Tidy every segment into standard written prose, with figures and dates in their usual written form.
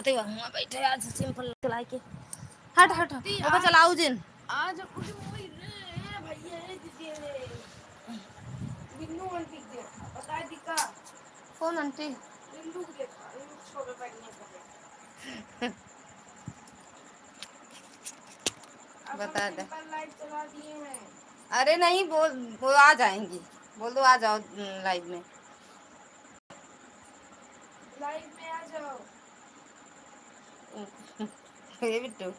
चलते हुआ बैठे आज सिंपल चला के हट हट ओका चलाऊ जिन आज कुछ मूवी रे भैया रे दीदी रे बिन्नू आंटी के बता दी का कौन आंटी बिन्नू के छोटे पैक में बता दे लाइट चला दिए हैं। अरे नहीं बोल वो आ जाएंगी बोल दो आ जाओ लाइव में आ जाओ ये बिट्टू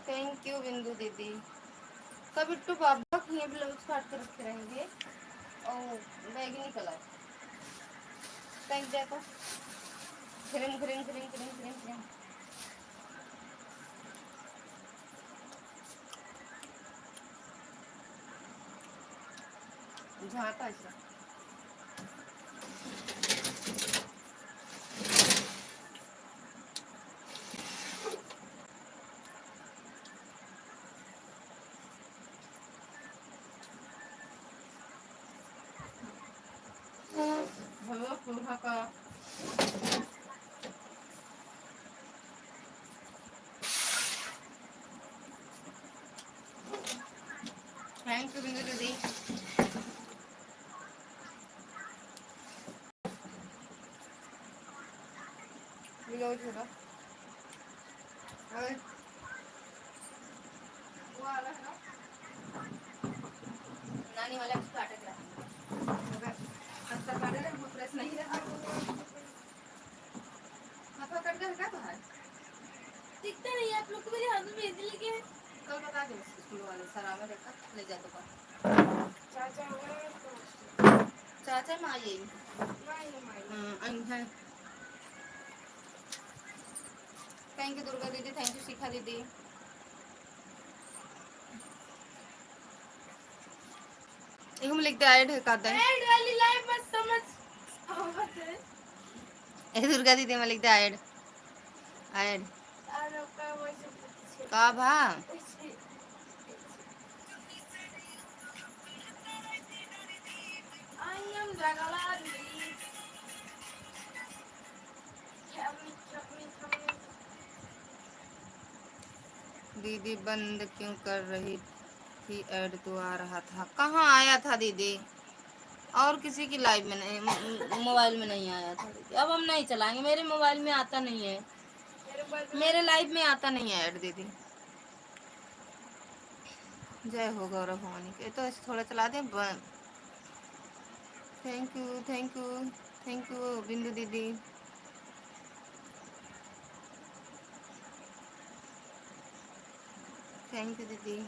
थैंक यू बिंदु दीदी कब बिट्टू बाबा ये ब्लाउज काट के रखे रहेंगे और बैगनी कलर थैंक देखो green green green green green green झाँका ऐसा भैया फूल का थैंक यू बिंदु दीदी ब्लाउज होगा अरे वो वाला है ना नानी वाला काटे ला अच्छा काटे रे वो प्रेस नहीं रहा हाथ कट गया क्या बाहर दिखता नहीं आप लोग को मेरे हाथ में भेज लेके कल बता दो स्कूल वाले सर आवे देखा ले जा दुकान चाचा माँ ये है थैंक यू दुर्गा दीदी थैंक यू शिखा दीदी एक हम लिखते ऐड है कादा ऐड वाली लाइव मत समझ ए दुर्गा दीदी में लिखते ऐड ऐड का भा आई एम जगला दीदी बंद क्यों कर रही थी ऐड तो आ रहा था कहाँ आया था दीदी और किसी की लाइव में नहीं मोबाइल में नहीं आया था दीदी अब हम नहीं चलाएंगे मेरे मोबाइल में आता नहीं है मेरे लाइव में आता नहीं है ऐड दीदी जय हो गौरव भवानी के तो ऐसे थोड़ा चला दें thank U thank U thank U बिंदु दीदी थैंक यू दीदी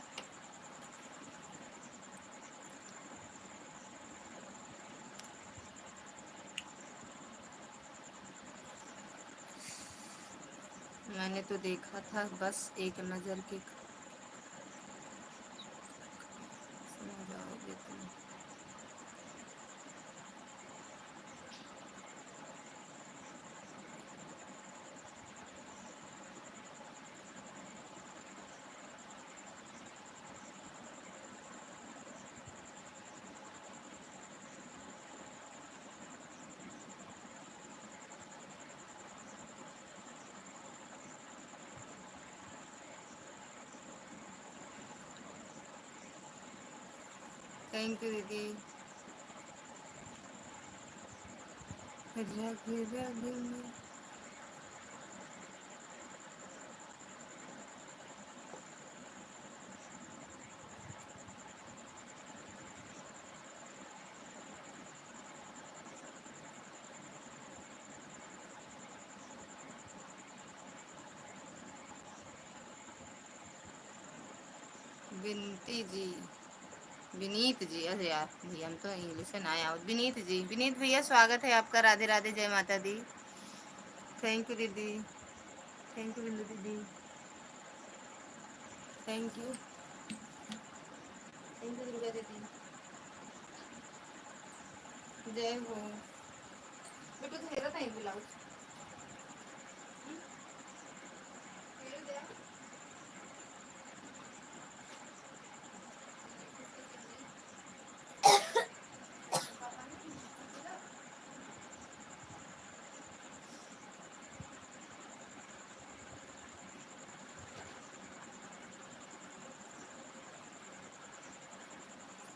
मैंने तो देखा था बस एक नज़र के समझाओगे तुम थैंक यू दीदी रग रग में विनती जी, विनीत जी, अरे यार भैया हम तो इंग्लिश में ना आया। विनीत जी, विनीत भैया स्वागत है आपका। राधे राधे, जय माता दी। थैंक यू दीदी, थैंक यू बिंदु दीदी, thank U, thank U Durga दीदी, जय हो। बेटू तो हेरा था ब्लाउज।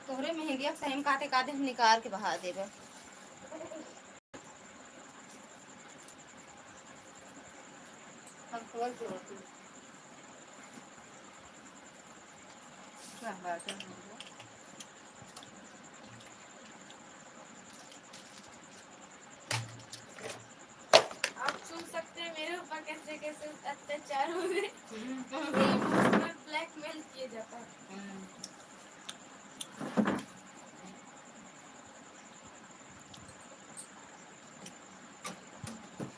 तोहरे मेहंदिया सेम काते काते हम निकाल के बहा देबे। हम खोल के होती क्या बात है। आप सुन सकते हैं मेरे ऊपर कैसे कैसे अत्याचार हो रहे हैं, ब्लैकमेल किया जाता है।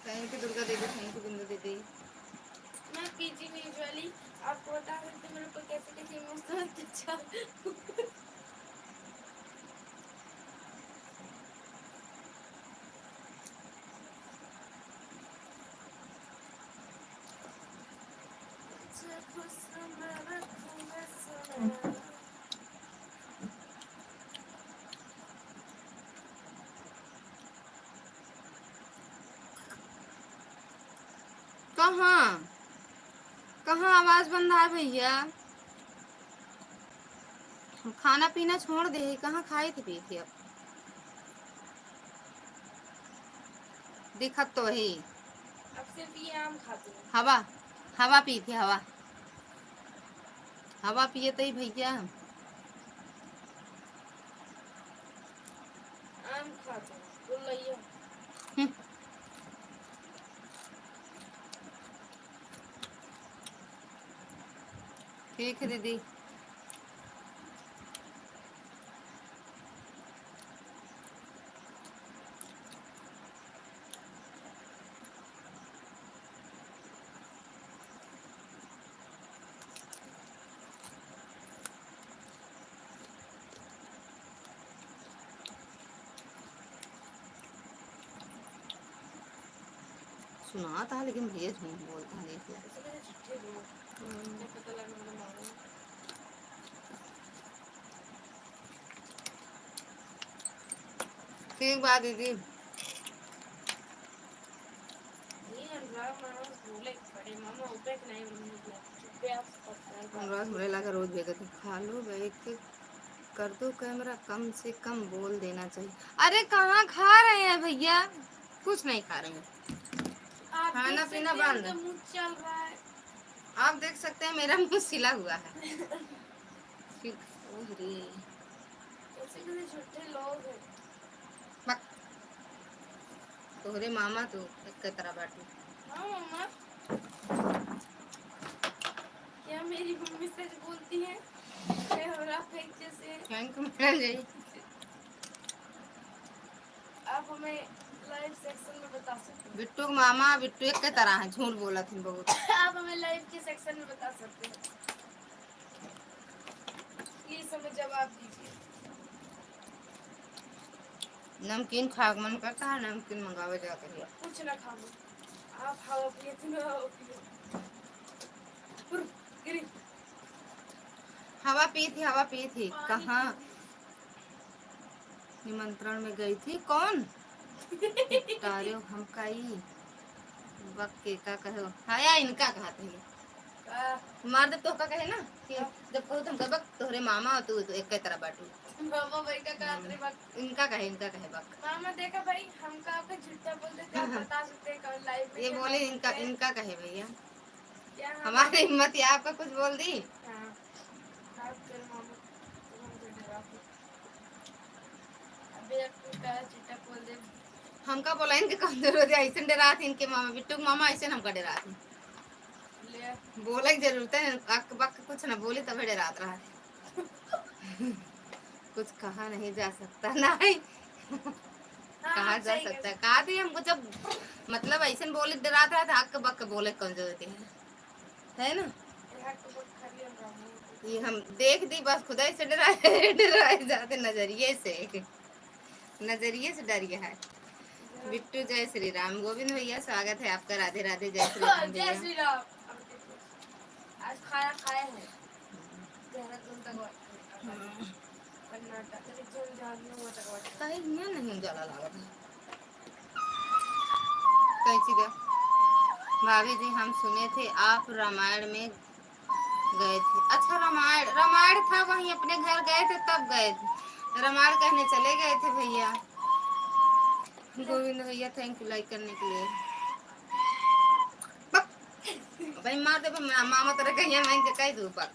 थैंक यू दुर्गा दीदी, थैंक यू बिंदु दीदी। मैं पीजी में यूजुअली आपको बता सकते हैं मेरे ऊपर कैसे कैसे इमोशनल अत्याचार। कहाँ कहाँ आवाज बंद है भैया। हम खाना पीना छोड़ दे, कहाँ खाए थे पी थे। अब दिखत तो वही अब सिर्फ ये आम खाते हैं। हवा, हवा पी थी, हवा हवा पिए तो ही भैया। आम खाते हैं बोल रही है। ठीक है दीदी। सुना था लेकिन भैया झूठ बोलता है, देख लिया। इसलिए मुझे चिट्ठी दो, मुझे पता लगा मुझे मालूम। ठीक बात दीदी। ये अनुराग मामा बोले बड़े मामा ऊपर के नहीं बोलने चुप्पे आप अनुराग मुरेला का रोज भेजा था, खा लो बैठ के, कर दो कैमरा, कम से कम बोल देना चाहिए। अरे कहाँ खा रहे हैं भैया, कुछ नहीं खा रहे हैं। आप खाना देख पीना सकते हैं बंद। उनका मुंह चल रहा है। आप देख सकते हैं मेरा मुंह सिला हुआ है। रे कैसे कैसे झूठे लोग हैं। बक, तोहरे मामा तो एक तरह बाटू। हाँ मम्मा, क्या मेरी मम्मी सच बोलती है? और आप एक जैसे थैंक यू मैडम जी। आप हमें लाइव सेक्शन में बता सकते हैं। बिट्टू के मामा बिट्टू एक के तरह है, झूठ बोला थी बहुत। आप हमें लाइव के सेक्शन में बता सकते हैं। प्लीज हमें जवाब दीजिए। नमकीन खा के मन करता है, नमकीन मंगावे जाते हैं। कुछ ना खा लो, आप हवा पिए थे ना हवा पिए। गिरी हवा पी थी, हवा पी थी। पानी कहाँ पी ली। निमंत्रण में गई थी, कौन तारे हम काई वक्त के का कहो हाया इनका कहते हैं। मार दे तो का कहे ना कि जब कहो तुम कब तोहरे मामा हो तू तो एक के तरह बाटू। मामा भाई का कातरे वक्त इनका कहे बक। मामा देखा भाई हमका आपका झूठा बोलते थे, आप बता सकते हैं कल लाइव में ये कि बोले हम इनका झूठे हैं। इनका कहे भैया, क्या हमारी हिम्मत या आपका कुछ बोल दी। हाँ आप तेरे मामा तुम हमसे डराते। अबे आपको क्या झूठा बोल दे। हमका बोला इनके कमजोर हो जाए ऐसे डरा थी, इनके मामा बिट्टू के मामा ऐसे हमका डरा थी। ले बोले की जरूरत है, अक बक कुछ ना बोली तभी डरात रहा थी। कुछ कहा नहीं जा सकता नहीं। कहा आप जा सही सकता है, कर कहा थी हमको जब मतलब ऐसे बोले डरा था हक बक बोले कौन जरूरत है ना। हक बक खाली हम रामू ये हम देख दी बस खुदा से डराए डराए जाते नजरिए से डर गया है। बिट्टू जय श्री राम। गोविंद भैया स्वागत है आपका। राधे राधे। जय श्री राम जय भैया। श्री राम। अब देखो आज खाना खाए हैं देहरादून तक कर्नाटक जोन जान तक कहीं नहीं जला लगा था कैसी दे। भाभी जी हम सुने थे आप रामायण में गए थे। अच्छा रामायण रामायण था वहीं अपने घर गए थे तब गए थे। रामायण कहने चले गए थे भैया। गोविंद भैया थैंक यू लाइक करने के लिए। भाई मार दे मामा तेरे कहीं मैं कह दूं पक।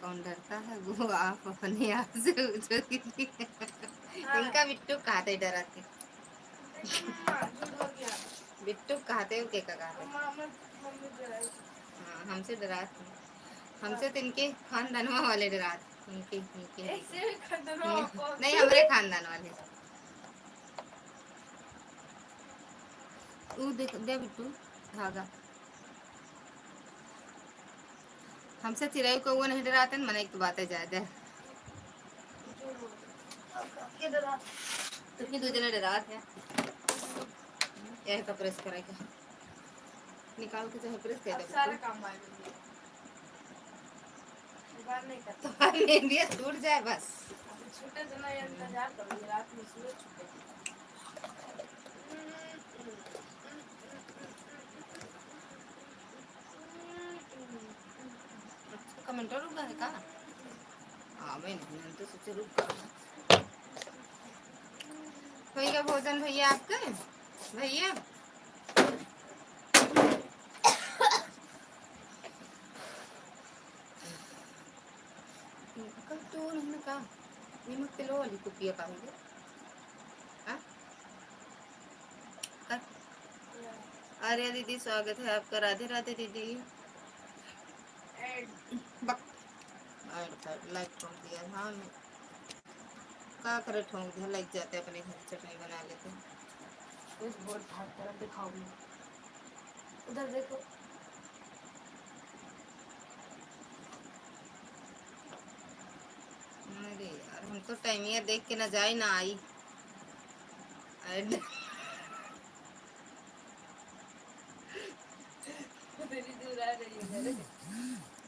कौन डरता है वो आप अपने आप से पूछो इनका बिट्टू कहते डराते बिट्टू कहते हो के कहते हाँ हमसे डराते हमसे तो इनके खानदानवा वाले डराते इनके इनके नहीं हमारे खानदान वाले। वो देख दे बिट्टू धागा हमसे चिड़ै को वो नहीं डराते मन एक तो बातें ज्यादा तो फिर दूसरे डराते हैं। यह का प्रेस करेगा निकाल के चाहे प्रेस कर दे सारा काम बार नहीं करता तो इंडिया टूट जाए बस। छूटे तो ना इंतजार करो रात में सूरज छूटे। कमेंट रुक गए का हाँ मैं नहीं तो सोचे रुक गया। भैया भोजन भैया आपका भैया कल तो नहीं का नीमक तेलो वाली कुपिया का है आर्या दीदी स्वागत है आपका। राधे राधे दीदी। लाइक ठोक दिया हाँ मैं क्या करे ठोक दिया लग जाते अपने घर चटनी बना लेते उस बोर्ड हर तरफ दिखाओगी उधर देखो। अरे यार हम तो टाइमिया देख के ना जाए ना आई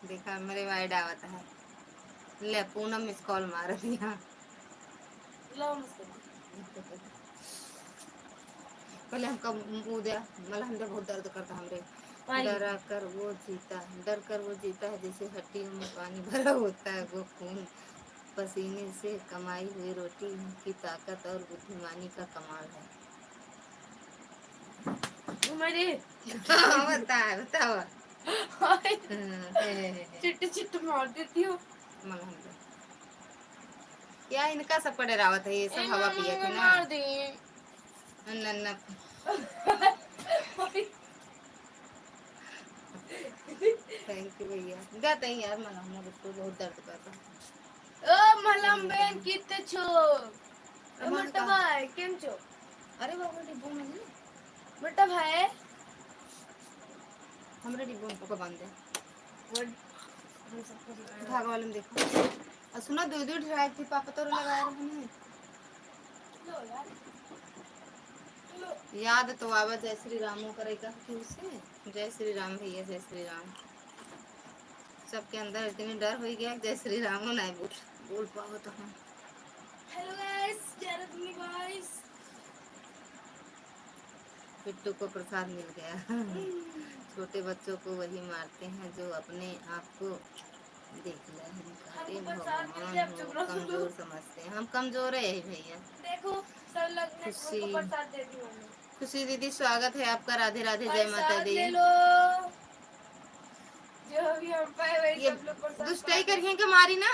देखा मेरे वाइड आवता है ले पूनम मिस कॉल मार दिया पहले हमका मुँह दिया मतलब हमने बहुत दर्द करता हमरे डरा कर वो जीता डर कर वो जीता है जैसे हड्डियों में पानी भरा होता है वो खून पसीने से कमाई हुई रोटी की ताकत और बुद्धिमानी का कमाल है। बताओ चिट्टी चिट्टी मार देती हूँ क्या इनका सब पड़े रावत है ये सब हवा पिए थे ना मार दी नन्ना थैंक यू भैया जाते हैं यार मना हम बिट्टू बहुत दर्द करता ओ मलम बेन कितने छो मोटा भाई केम छो अरे बाबा डिब्बो में नहीं मोटा भाई हमरे डिब्बो में को बांध दे धागा वाले में देखो और सुना दूध दूध ड्राई थी पापा तो लगाया रहे याद तो आवा जय श्री रामो करेगा कि उसे जय श्री राम भैया जय श्री राम सबके अंदर इतनी डर हो गया जय श्री राम नहीं बोल पाओ तो हम हेलो गाइस गाइस बिट्टू को प्रसाद मिल गया छोटे बच्चों को वही मारते हैं जो अपने आप को देख ले अरे भगवान हो कमजोर समझते हैं हम कमजोर है भैया देखो सब लोग खुशी प्रसाद दे दी खुशी दीदी स्वागत है आपका। राधे राधे जय माता दी। जो भी हम पाए वही सब लोग प्रसाद दुष्टाई करिए कि मारी ना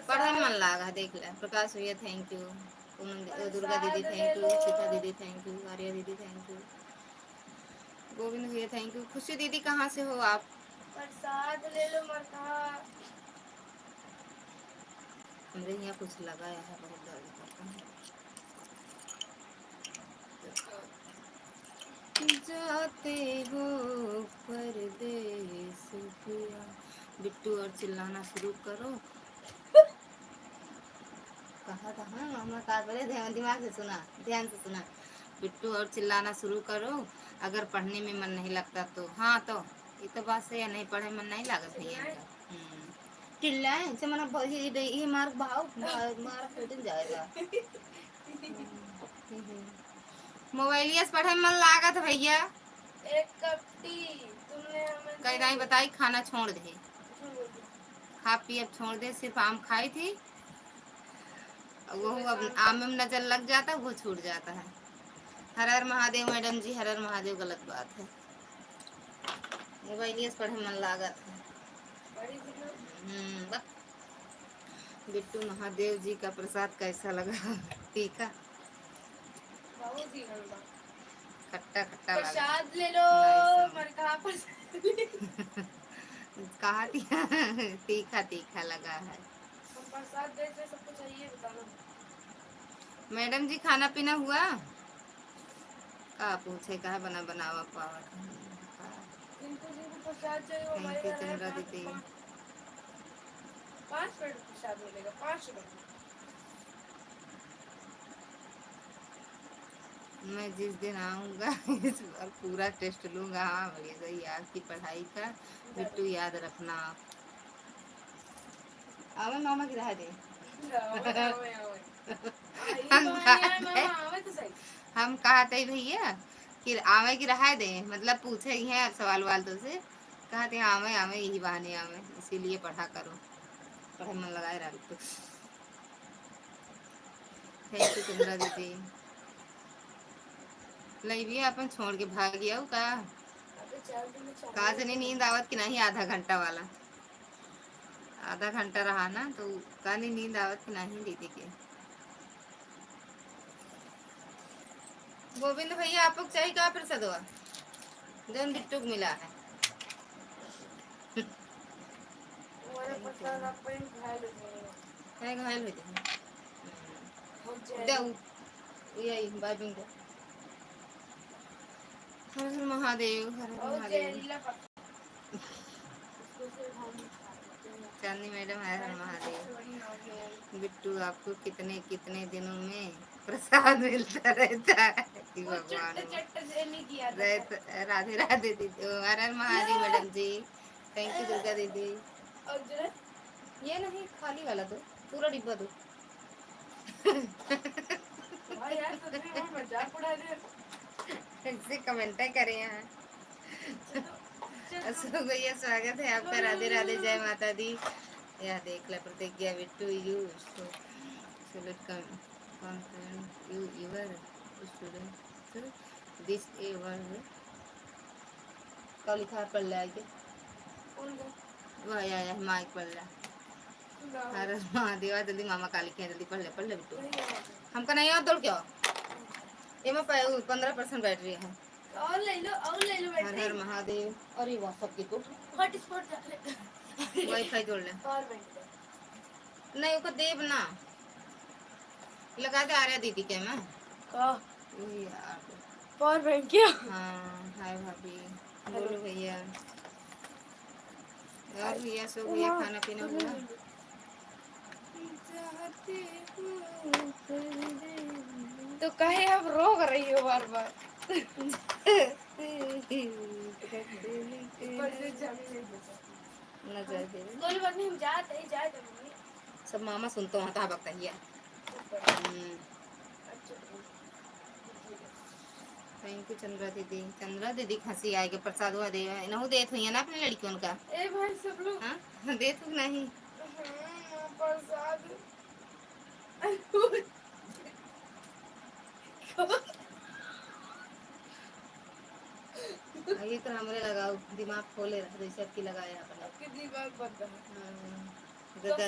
पढ़े मन लगा देख ले प्रकाश भैया थैंक यू दुर्गा दीदी प्रसाद ले थैंक यू, लो। सीता दीदी थैंक यू, आर्या दीदी थैंक यू, गोविंद भैया थैंक यू। खुशी दीदी कहाँ से हो आप? प्रसाद ले लो मरता। हमरे यहाँ कुछ लगाया है, बहुत दर्द करता है। जाते हो परदेस पिया, बिट्टू और चिल्लाना शुरू करो। कहा था हाँ मामा का बोले, दिमाग से सुना, ध्यान से सुना। बिट्टू और चिल्लाना शुरू करो, अगर पढ़ने में मन नहीं लगता तो। हाँ तो ये तो बात सही है, नहीं पढ़े मन नहीं लागत भैया इनका। चिल्लाए से मना ये मार्क भाव मार्क फूट जाएगा। मोबाइलिया से पढ़े में मन लागत भैया। एक कप टी तुमने हमें कई नहीं बताई खाना छोड़ दे, खा पी अब छोड़ दे, सिर्फ आम खाई थी, वो अब आम में नजर लग जाता वो छूट जाता है। हर हर महादेव मैडम जी, हर हर महादेव गलत बात है, मोबाइलिया से पढ़े मन लागत है। बस। बिट्टू महादेव जी का प्रसाद कैसा लगा? तीखा बहुत ही गंदा। खट्टा खट्टा लगा। प्रसाद ले लो मरखा कहा तीखा तीखा लगा है। प्रसाद जैसे सबको चाहिए बताना। मैडम जी खाना पीना हुआ? का पूछे कहा बना बनावा पावा। जिनको जिनको प्रसाद चाहिए वो हमारे घर आए। चंद्रा दीदी 5 मिनट प्रसाद मिलेगा, 5 मिनट। मैं जिस दिन आऊँगा इस बार पूरा टेस्ट लूँगा। हाँ बढ़िया सही, आपकी पढ़ाई का बिट्टू याद रखना। आवे मामा की राह दे। हम कहते भैया कि आवे की राह दे, मतलब पूछे ही हैं सवाल वाल तो से कहते हैं आवे आवे, यही बहाने आवे, इसीलिए पढ़ा करो, पढ़े मन लगाए रहा तो। थैंक यू चंद्रा दीदी। लई भी अपन छोड़ के भाग गया का? कहा से नहीं नींद आवत कि नहीं? आधा घंटा वाला, आधा घंटा रहा ना तो कहा नहीं नींद आवत कि नहीं दीदी के। गोविंद भैया आपको चाहिए क्या प्रसाद हुआ जन बिट्टू को मिला है? घायल हो जाए यही बाजू को। हर हर महादेव, हर हर महादेव। चांदनी मैडम हर हर महादेव। बिट्टू आपको कितने कितने दिनों में प्रसाद मिलता रहता है? भगवान राधे राधे दीदी, हर हर महादेव मैडम जी, थैंक यू दुर्गा दीदी। ये नहीं खाली वाला दो, पूरा डिब्बा दो। ऐसे कमेंट करे हैं। अशोक भैया स्वागत है आपका, राधे राधे, जय माता दी। यह देख ले प्रतिज्ञा Bittu you you your student this a word का लिखा पढ़ ले आगे वह आया माइक पढ़ ले। हर महादेवा जल्दी मामा काली के जल्दी पढ़ ले बिट्टू। हमका नहीं और दौड़ क्या एमा 15% बैटरी है। और ले लो हर हर महादेव। अरे वाह सबके को हॉटस्पॉट वाईफाई जोड़ ले। नहीं उसको देव ना लगा दे, आ रहा दीदी के मैं का यार पावर बैंक क्या? हाँ हाय भाभी, बोलो भैया। और भैया सो भैया खाना पीना हुआ? तो कहे अब रोक रही हो बार बार। कोई बात नहीं, हम जाते ही जाए सब मामा सुनते हैं तो बताइए। थैंक यू चंद्रा दीदी। चंद्रा दीदी खांसी आएगी प्रसाद हुआ दे नहु देत हुई है ना अपने लड़कियों का। ए भाई सब लोग हाँ देत हो नहीं प्रसाद ये तो हमरे लगाओ दिमाग खोले रहा जैसे आपकी लगाया अपने। आपके दिमाग बंद है।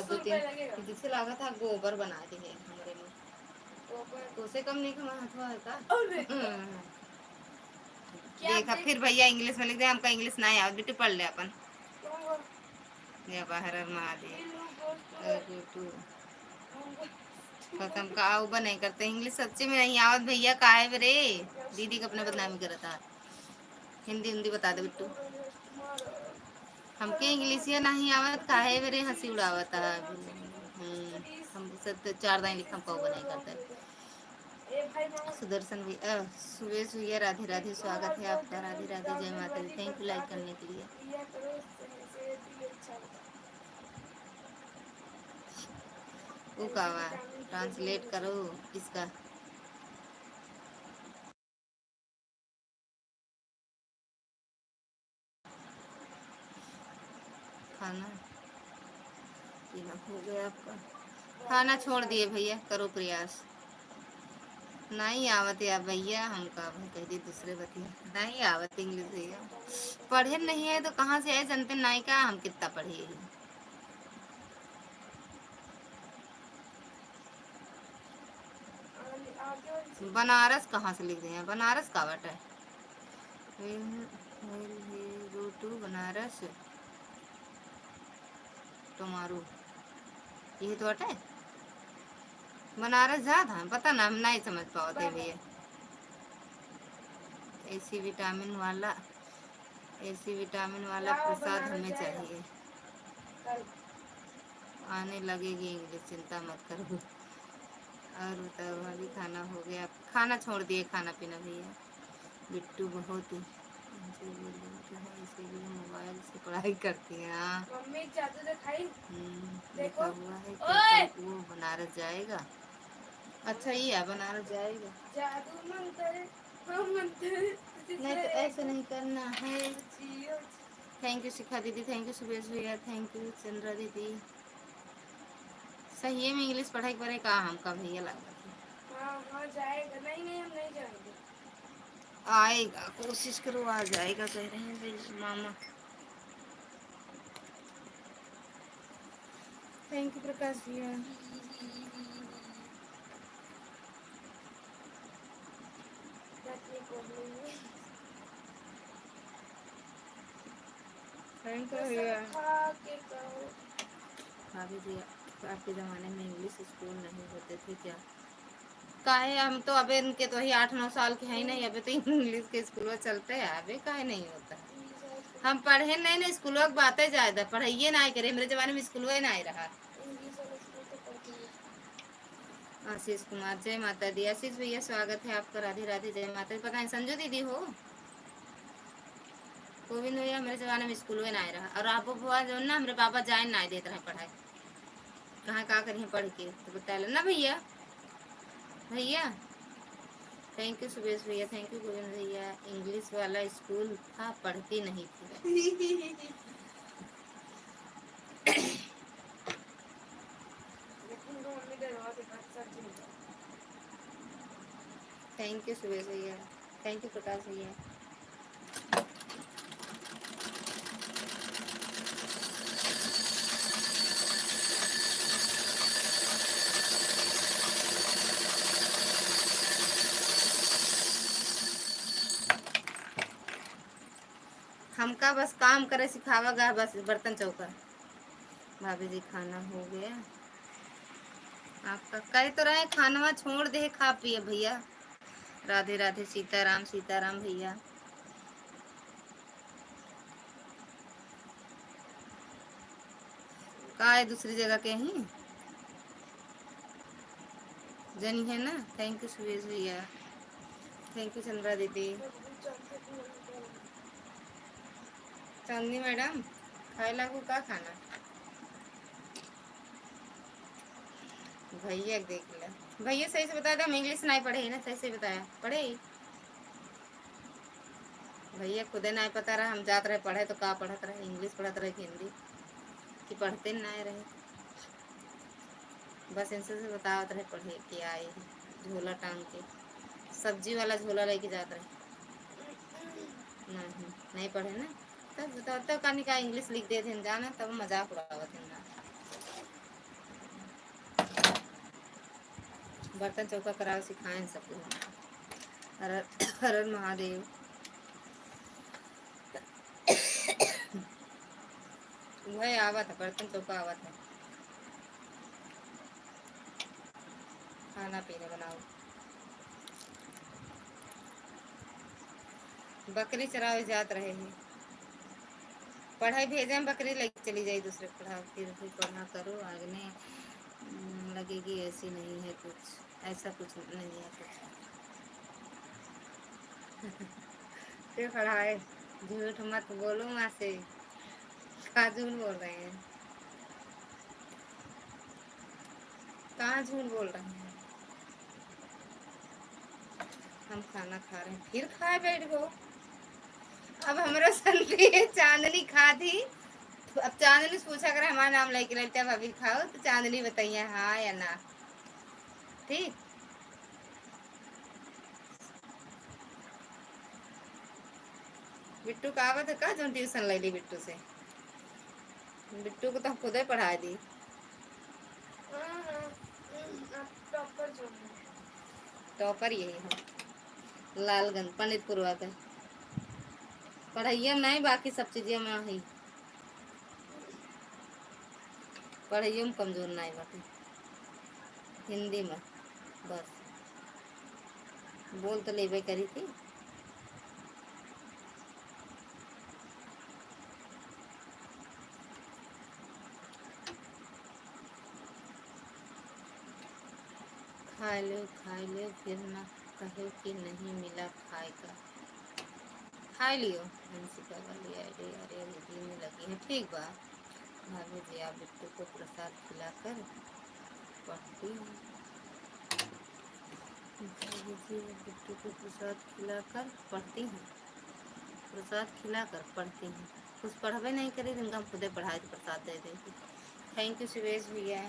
दो तीन जिससे लगा था गोबर बना दी है हमरे में। तो से कम नहीं कमा हथवा है का क्या देखा फिर भैया इंग्लिश में लिख दे, हमका इंग्लिश नहीं आवे बेटी, पढ़ ले अपन या बाहर महादेव तू खत्म का आऊ नहीं करते इंग्लिश सच्ची में नहीं आवत भैया, का है रे दीदी का अपने बदनामी करता। हिंदी हिंदी बता दे बिट्टू, हमके इंग्लिश नहीं आवत, का है मेरे हंसी उड़ावत है। हम सब 4 दाई लिखा पाऊ नहीं करते। सुदर्शन भैया, सुरेश भैया राधे राधे, स्वागत है आपका, राधे राधे, जय माता दी, थैंक यू लाइक करने के लिए। वो कावा ट्रांसलेट करो इसका। खाना पीना हो गया आपका, खाना छोड़ दिए भैया, करो प्रयास। नहीं आवत या भैया, हम का कह दी दूसरे बतिया नहीं आवत इंग्लिश भैया, पढ़े नहीं है तो कहाँ से आए जनते नहीं का, हम कितना पढ़े हैं। बनारस कहाँ से लिख रहे हैं, बनारस का बट है गो टू बनारस टुमारो, यही तो है बनारस जा था, पता ना हम नहीं समझ पाते भैया। ऐसी विटामिन वाला प्रसाद हमें चाहिए, आने लगेगी इंग्लिश, चिंता मत करो। और बताओ भाभी खाना हो गया, खाना छोड़ दिए, खाना पीना भैया। बिट्टू बहुत ही इसीलिए मोबाइल से पढ़ाई करती है। मम्मी जादू दिखाई लिखा हुआ है कि वो बनारस जाएगा। अच्छा ये है बनारस जाएगा, जादू मंत्र नहीं तो ऐसे नहीं करना है। थैंक यू शिखा दीदी, थैंक यू सुबेश भैया, थैंक यू चंद्रा दीदी। सही में इंग्लिश पढ़ाई करे का हमका भैया लगा हाँ जाएगा, नहीं नहीं हम नहीं जाएंगे, आएगा, कोशिश करो आ जाएगा, कह रहे हैं भाई मामा। थैंक यू प्रकाश भैया। थैंक यू भैया। भाभी जी आपके ज़माने में इंग्लिश स्कूल नहीं होते थे क्या? काहे, हम तो अबे इनके तो ही 8-9 साल के हैं नहीं, अबे तो इंग्लिश के स्कूल चलते हैं, अबे काहे नहीं होता। हम पढ़े नहीं ना स्कूल की बातें ज्यादा, पढ़ाइए ना करे, मेरे जमाने में स्कूल नहीं रहा। आशीष कुमार, जय माता दी। आशीष भैया स्वागत है आपका, राधे राधे, जय माता दी। पता है संजू दीदी हो, गोविंद भैया मेरे जमाने में स्कूल में नहीं रहा, और आप बुआ जो ना मेरे पापा जाए ना देते रहे पढ़ाई, कहाँ का करिए पढ़ के, तो बता ना भैया। भैया थैंक यू सुबेश भैया, थैंक यू गोविंद भैया। इंग्लिश वाला स्कूल था, पढ़ती नहीं थी। थैंक यू सुबेश भैया, थैंक यू प्रकाश भैया। हमका बस काम करे सिखावा गा, बस बर्तन चौका। भाभी जी खाना हो गया आपका, कह तो रहे खाना छोड़ दे, खा पिए भैया। राधे राधे, सीताराम सीताराम भैया। का है दूसरी जगह के ही जनी है ना। थैंक यू सुरेश भैया, थैंक यू चंद्रा दीदी। चांदनी मैडम खाए लागू का खाना, भैया देख ले, भैया सही से बताया था, हम इंग्लिश नहीं पढ़े ना, सही से बताया पढ़े भैया, खुदे नहीं पता रहा, हम जाते रहे पढ़े तो का पढ़ते रहे, इंग्लिश पढ़ते रहे कि हिंदी, कि पढ़ते नहीं रहे, बस इनसे से बताते रहे पढ़े कि आए झोला टांग के, सब्जी वाला झोला लेके जाते रहे। नहीं पढ़े ना, तब बताते कहानी का इंग्लिश लिख देते हैं जाना, तब मजाक उड़ावत हैं ना। बर्तन चौका कराओ सिखाएं सबको। हर हर महादेव। वही आवत है, बर्तन चौका आवत है। खाना पीना बनाओ। बकरी चरावे जात रहे हैं। पढ़ाई भेजे हम, बकरी लेके चली जाए दूसरे पढ़ा, फिर भी पढ़ा करो आगे लगेगी। ऐसी नहीं है कुछ, ऐसा कुछ नहीं है कुछ। फिर पढ़ाए। झूठ मत बोलो वहाँ से, कहाँ झूठ बोल रहे हैं, कहाँ झूठ बोल रहे हैं। हम खाना खा रहे हैं, फिर खाए बैठ गो। अब हमारा संती है चांदनी खा थी, अब चांदनी से पूछा कर हमारा नाम लेके रहते भाभी खाओ, तो चांदनी बताइए हाँ या ना। ठीक। बिट्टू का आवत है का जो ट्यूशन ले ली बिट्टू से। बिट्टू को तो हम खुद ही पढ़ा दी। टॉपर यही है लालगंज पंडितपुर का। पढ़ाइए में नहीं, बाकी सब चीजें में ही। पढ़ाइए में कमजोर नहीं बाकी, हिंदी में बस बोल तो लेवे करी थी। खा लो फिर ना कहे कि नहीं मिला खाए का। खा लियो। हंसिका वाली आईडी अरे दीदी में लगी है। ठीक बा भाभी जी, आप बिट्टू को प्रसाद खिलाकर पढ़ती हूँ। भाभी जी बिट्टू को प्रसाद खिलाकर पढ़ती हूँ, प्रसाद खिलाकर पढ़ती हूँ। कुछ पढ़वे नहीं करी तो हम खुदे पढ़ाए तो प्रसाद दे देती। थैंक यू सुरेश भैया,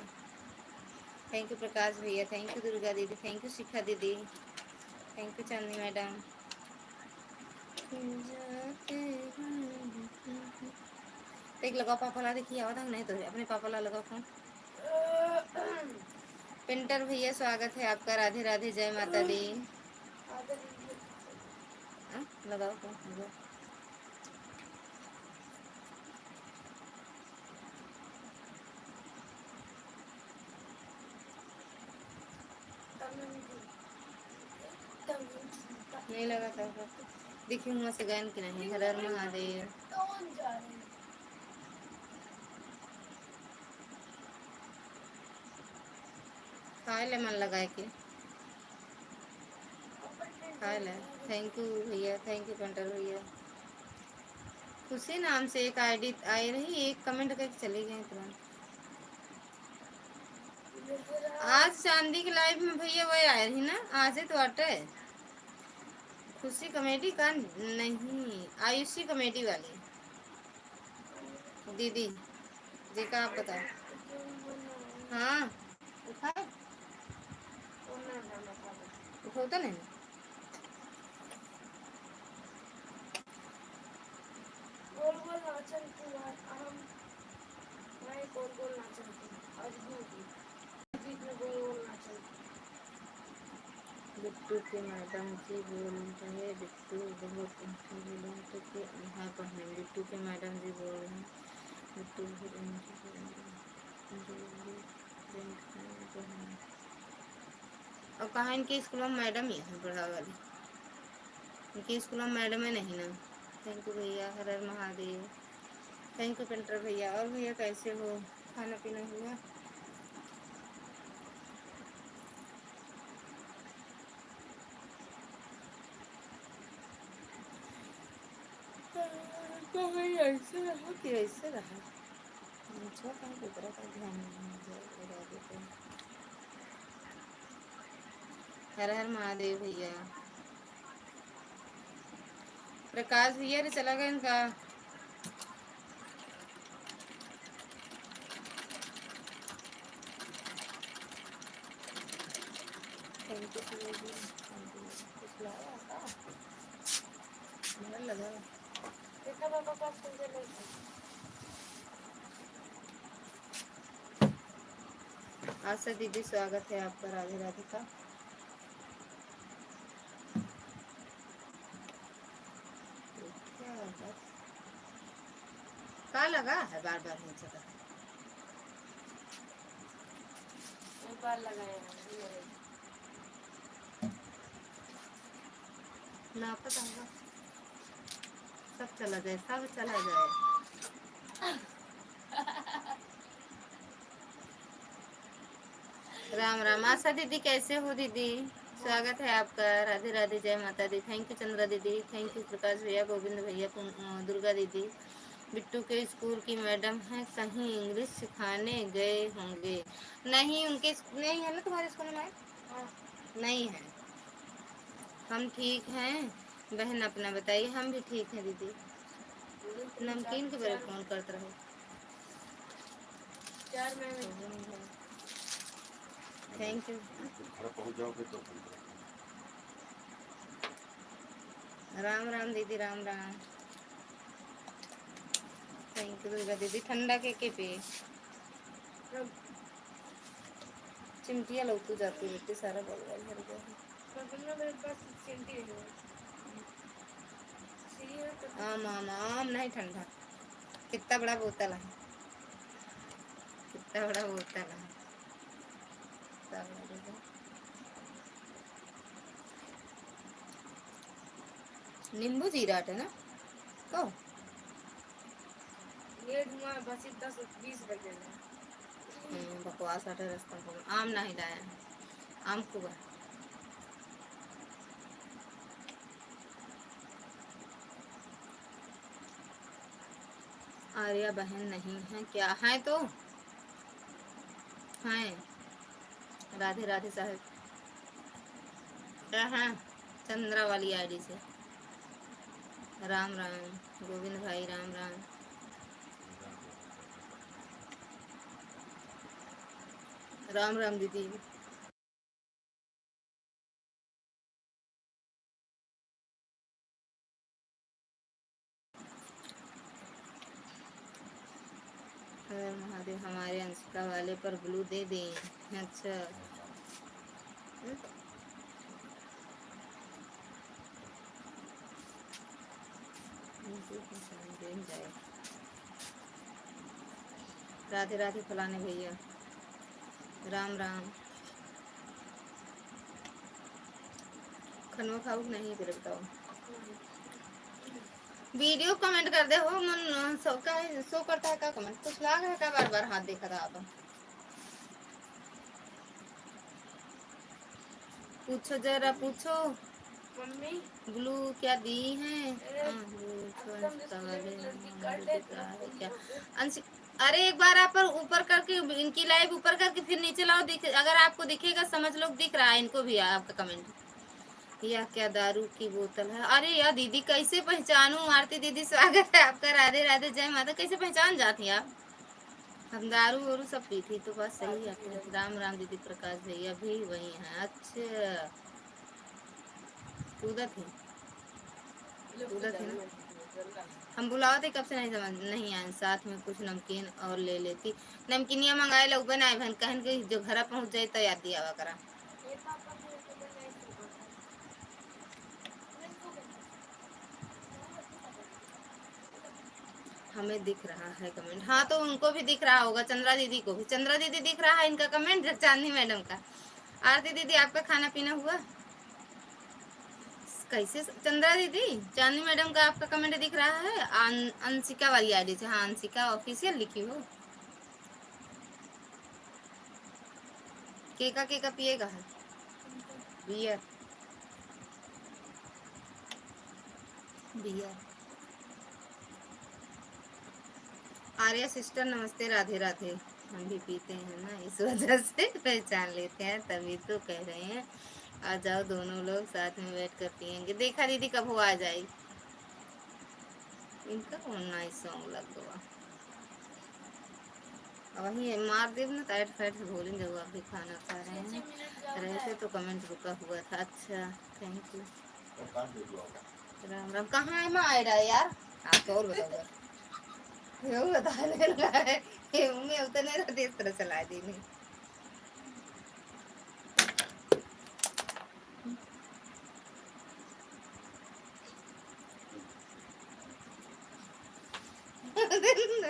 थैंक यू प्रकाश भैया, थैंक यू दुर्गा दीदी, थैंक यू शिखा दीदी, थैंक यू चांदनी मैडम। देख लगाओ पापा ला, देखिए आवाज नहीं तो अपने पापा ला लगाओ फोन। पिंटर भैया स्वागत है आपका, राधे राधे, जय माता दी। लगाओ फोन लगाओ। नहीं लगा था देखिए वहाँ से गए कि नहीं। हर हर महादेव। खाए ले मन लगाए के खाए ले। थैंक यू भैया, थैंक यू पेंटर भैया। खुशी नाम से एक आईडी आई रही, एक कमेंट करके चले गए तुरंत। आज चांदी की लाइव में भैया वही आए रही ना, आज ही तो अटे खुशी कमेटी का नहीं, आयुषी कमेटी वाली दीदी जी का आप बताओ। हाँ उठाए उठाता नहीं। गोल गोल नाचन की बात हम मैं गोल गोल नाचन की आज जीत में गोल गोल नाचन। बिट्टू के मैडम जी बोल रहे, बिट्टू बहुत इंटेलिजेंट के हाँ पढ़ने। बिट्टू के मैडम जी बोल रहे हैं बिट्टू और कहाँ इनके स्कूल में मैडम ही है पढ़ा वाली, इनके स्कूल में मैडम है नहीं ना। थैंक यू भैया, हर हर महादेव, थैंक यू पेंटर भैया। और भैया कैसे हो, खाना पीना हुआ? तो भाई ऐसे रहा कि ऐसे रहा, अच्छा कहीं दूसरा का ध्यान नहीं देते। हर हर महादेव भैया। प्रकाश भैया रे चला गया इनका। थैंक यू कुछ लाया था लगा। देखा पापा पास मुझे नहीं आशा दीदी स्वागत है आपका, राधे राधे का। बार बार हो जाता है। एक बार लगाया है। लापता होगा, सब चला जाए, सब चला जाए। राम राम। आशा दीदी कैसे हो दीदी? स्वागत है आपका। राधे राधे, जय माता दी। थैंक यू चंद्रा दीदी, थैंक यू प्रकाश भैया, गोविंद भैया, दुर्गा दीदी। बिट्टू के स्कूल की मैडम है, कहीं इंग्लिश सिखाने गए होंगे। नहीं, उनके नहीं है ना तुम्हारे स्कूल में? नहीं है। हम ठीक हैं बहन, अपना बताइए। हम भी ठीक हैं दीदी। नमकीन के बारे फोन करते रहो। 4 में थैंक यू। पहुंच जाओगे तो राम राम दीदी, राम राम। थैंक यू दुर्गा दीदी। ठंडा के पे चिमटिया लौटू जाती बेटी, सारा बलवा भर गया। मेरे पास चिमटी है। आम आम आम नहीं ठंडा। कितना बड़ा बोतल है, कितना बड़ा बोतल है। नींबू जीरा है ना तो ये धुआं बस 10-20 बजे बकवास आटे रास्ता को आम नहीं लाया है। आम खूब है। आर्या बहन नहीं है क्या? है तो हैं। राधे राधे साहब क्या है? चंद्रा वाली आईडी से। राम राम गोविंद भाई, राम राम। राम राम दीदी। महादेव, हमारे अंशिका वाले पर ब्लू दे दें। अच्छा राधे राधे फलाने भैया, राम राम। खनवा खाऊ नहीं फिर बताओ। वीडियो कमेंट कर दे हो मन शो करता है का कमेंट? कुछ लाग है का? बार बार हाथ देखा था आप। पूछो जरा पूछो मम्मी ब्लू क्या दी है? अरे एक बार आप ऊपर करके इनकी लाइव ऊपर करके फिर नीचे लाओ, अगर आपको दिखेगा समझ लो दिख रहा है इनको भी आपका कमेंट। यह क्या दारू की बोतल है? अरे यार दीदी कैसे पहचानूं? आरती दीदी स्वागत है आपका। राधे राधे, जय माता। कैसे पहचान जाती आप? हम दारू वारू सब पी थी तो बात सही है। राम राम दीदी। प्रकाश भैया भी वही है। अच्छा कूदा थी, कूदा थी ना। हम बुलाओ थे कब से नहीं समझ नहीं आए। साथ में कुछ नमकीन और ले लेती। नमकीनिया मंगाए लोग बनाए बहन, कहन के जो घर पहुंच जाए तो याद दिया करा। हमें दिख रहा है कमेंट। हाँ तो उनको भी दिख रहा होगा, चंद्रा दीदी को भी। चंद्रा दीदी दिख रहा है इनका कमेंट, चांदनी मैडम का। आरती दीदी आपका खाना पीना हुआ कैसे? चंद्रा दीदी चांदनी मैडम का आपका कमेंट दिख रहा है। अंशिका वाली आईडी से। हाँ अंशिका ऑफिशियल लिखी हो। केका पिएगा है बियर, बियर। आर्या सिस्टर नमस्ते, राधे राधे। हम भी पीते हैं ना, इस वजह से पहचान लेते हैं, तभी तो कह रहे हैं आ जाओ दोनों लोग साथ में बैठ कर पियेंगे। देखा दीदी कब हो आ जाए। इनका कौन नाइस सॉन्ग लग गया वही मार देव ना टाइट फाइट से बोलेंगे। वो अभी खाना खा रहे हैं रहते तो कमेंट रुका हुआ था। अच्छा थैंक यू। राम राम। कहाँ है मैं आ रहा है यार? आप और बताओ बता मैं उतने रहते इस तरह चला दी नहीं।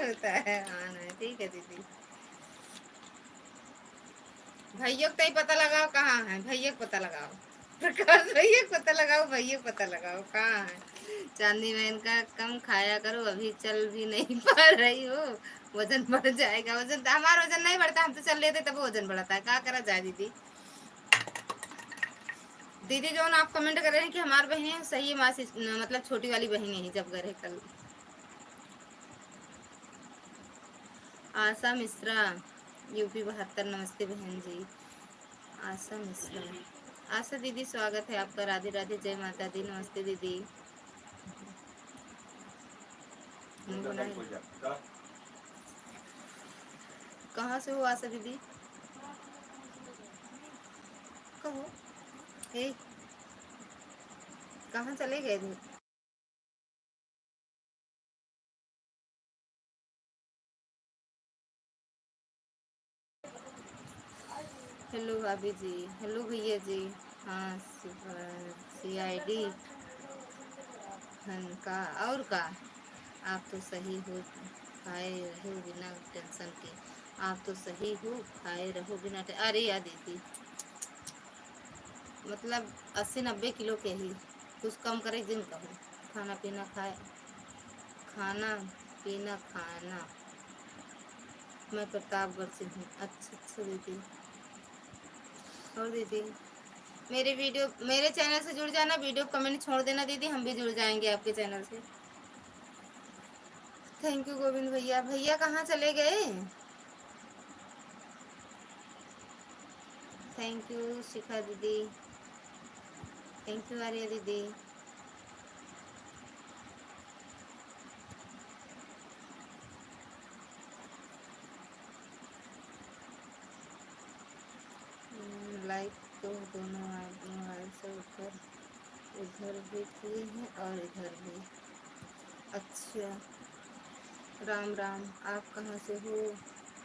होता है हाँ ना, ठीक है दीदी। भैया को ही पता लगाओ कहाँ है, भैया को पता लगाओ, प्रकाश भैया को पता लगाओ, भैया को पता लगाओ कहाँ है। चांदी बहन का कम खाया करो, अभी चल भी नहीं पा रही हो, वजन बढ़ जाएगा। वजन हमारा वजन नहीं बढ़ता, हम तो चल लेते तब वजन बढ़ता है, क्या करा जाए दीदी। दीदी जो ना आप कमेंट कर रहे हैं कि हमारी बहनें सही है, मासी मतलब छोटी वाली बहनें ही जब गए कल। आशा मिश्रा यूपी 72, नमस्ते बहन जी। आशा मिश्रा, आशा दीदी स्वागत है आपका, राधे राधे, जय माता दी, नमस्ते दीदी। कहाँ से हो आशा दीदी, कहो हे कहाँ चले गए थे। हेलो भाभी जी, हेलो भैया जी। हाँ CID का और का, आप तो सही हो, खाए रहो बिना टेंशन के, आप तो सही हो, खाए रहो बिना अरे यार दीदी, मतलब 80-90 किलो के ही, कुछ कम करे दिन कहो। खाना पीना खाए, खाना पीना खाना। मैं प्रतापगढ़ से हूँ। अच्छा अच्छा दीदी। और दीदी मेरे वीडियो, मेरे चैनल से जुड़ जाना, वीडियो कमेंट छोड़ देना दीदी, हम भी जुड़ जाएंगे आपके channel Se. Thank you Govind भैया। भैया कहाँ चले गए। थैंक यू शिखा दीदी, थैंक यू आर्या दीदी। लाइक तो दोनों मोबाइल से उधर भी किए हैं और इधर भी। अच्छा राम राम, आप कहाँ से हो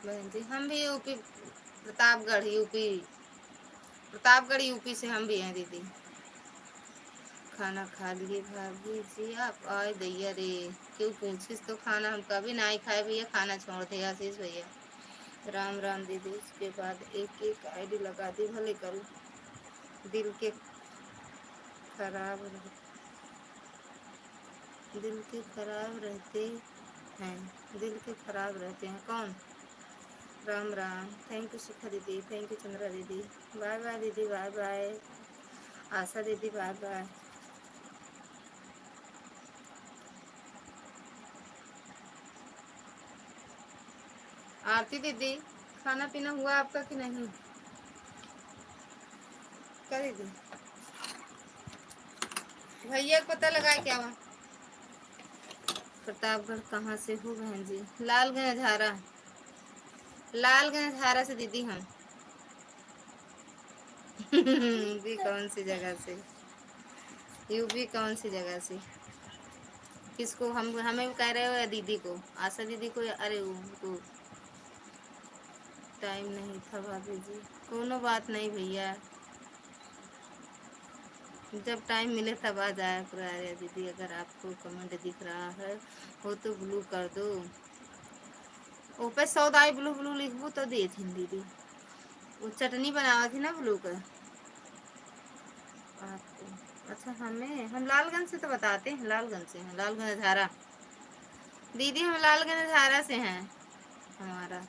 बहन जी। हम भी UP Pratapgarh, UP Pratapgarh UP से हम भी हैं दीदी। खाना खा लिए भाभी जी आप, आए दैया रे, क्यों पूछिस तो खाना हम कभी ना ही खाए भैया, खाना छोड़ दे आशीष भैया। राम राम दीदी। उसके बाद एक एक ID लगा दी, भले करूँ, दिल के खराब दिल के खराब रहते हैं, दिल के खराब रहते हैं कौन। राम राम, थैंक यू शिखा दीदी, थैंक यू चंद्रा दीदी, बाय बाय दीदी, बाय बाय आशा दीदी, बाय बाय। आरती दीदी खाना पीना हुआ आपका कि नहीं। क्या दीदी भैया को पता लगा क्या वहाँ। प्रतापगढ़ कहाँ से हो बहन जी। लालगंज हजारा, लालगंज हजारा से दीदी हम। यूपी कौन सी जगह से, यूपी कौन सी जगह से। किसको, हम हमें कह रहे हो या दीदी को, आशा दीदी को, या अरे उनको टाइम नहीं था भाभी जी। कोनो बात नहीं भैया, जब टाइम मिले तब आ जाया करो। अरे दीदी अगर आपको कमेंट दिख रहा है वो तो ब्लू कर दो, ऊपर 100 ब्लू ब्लू लिखबू तो दे थी दीदी। वो चटनी बनावा थी ना ब्लू का आपको। अच्छा हम लालगंज से तो बताते हैं, लालगंज से हैं, लालगंज हजारा दीदी, हम लालगंज हजारा से हैं हमारा।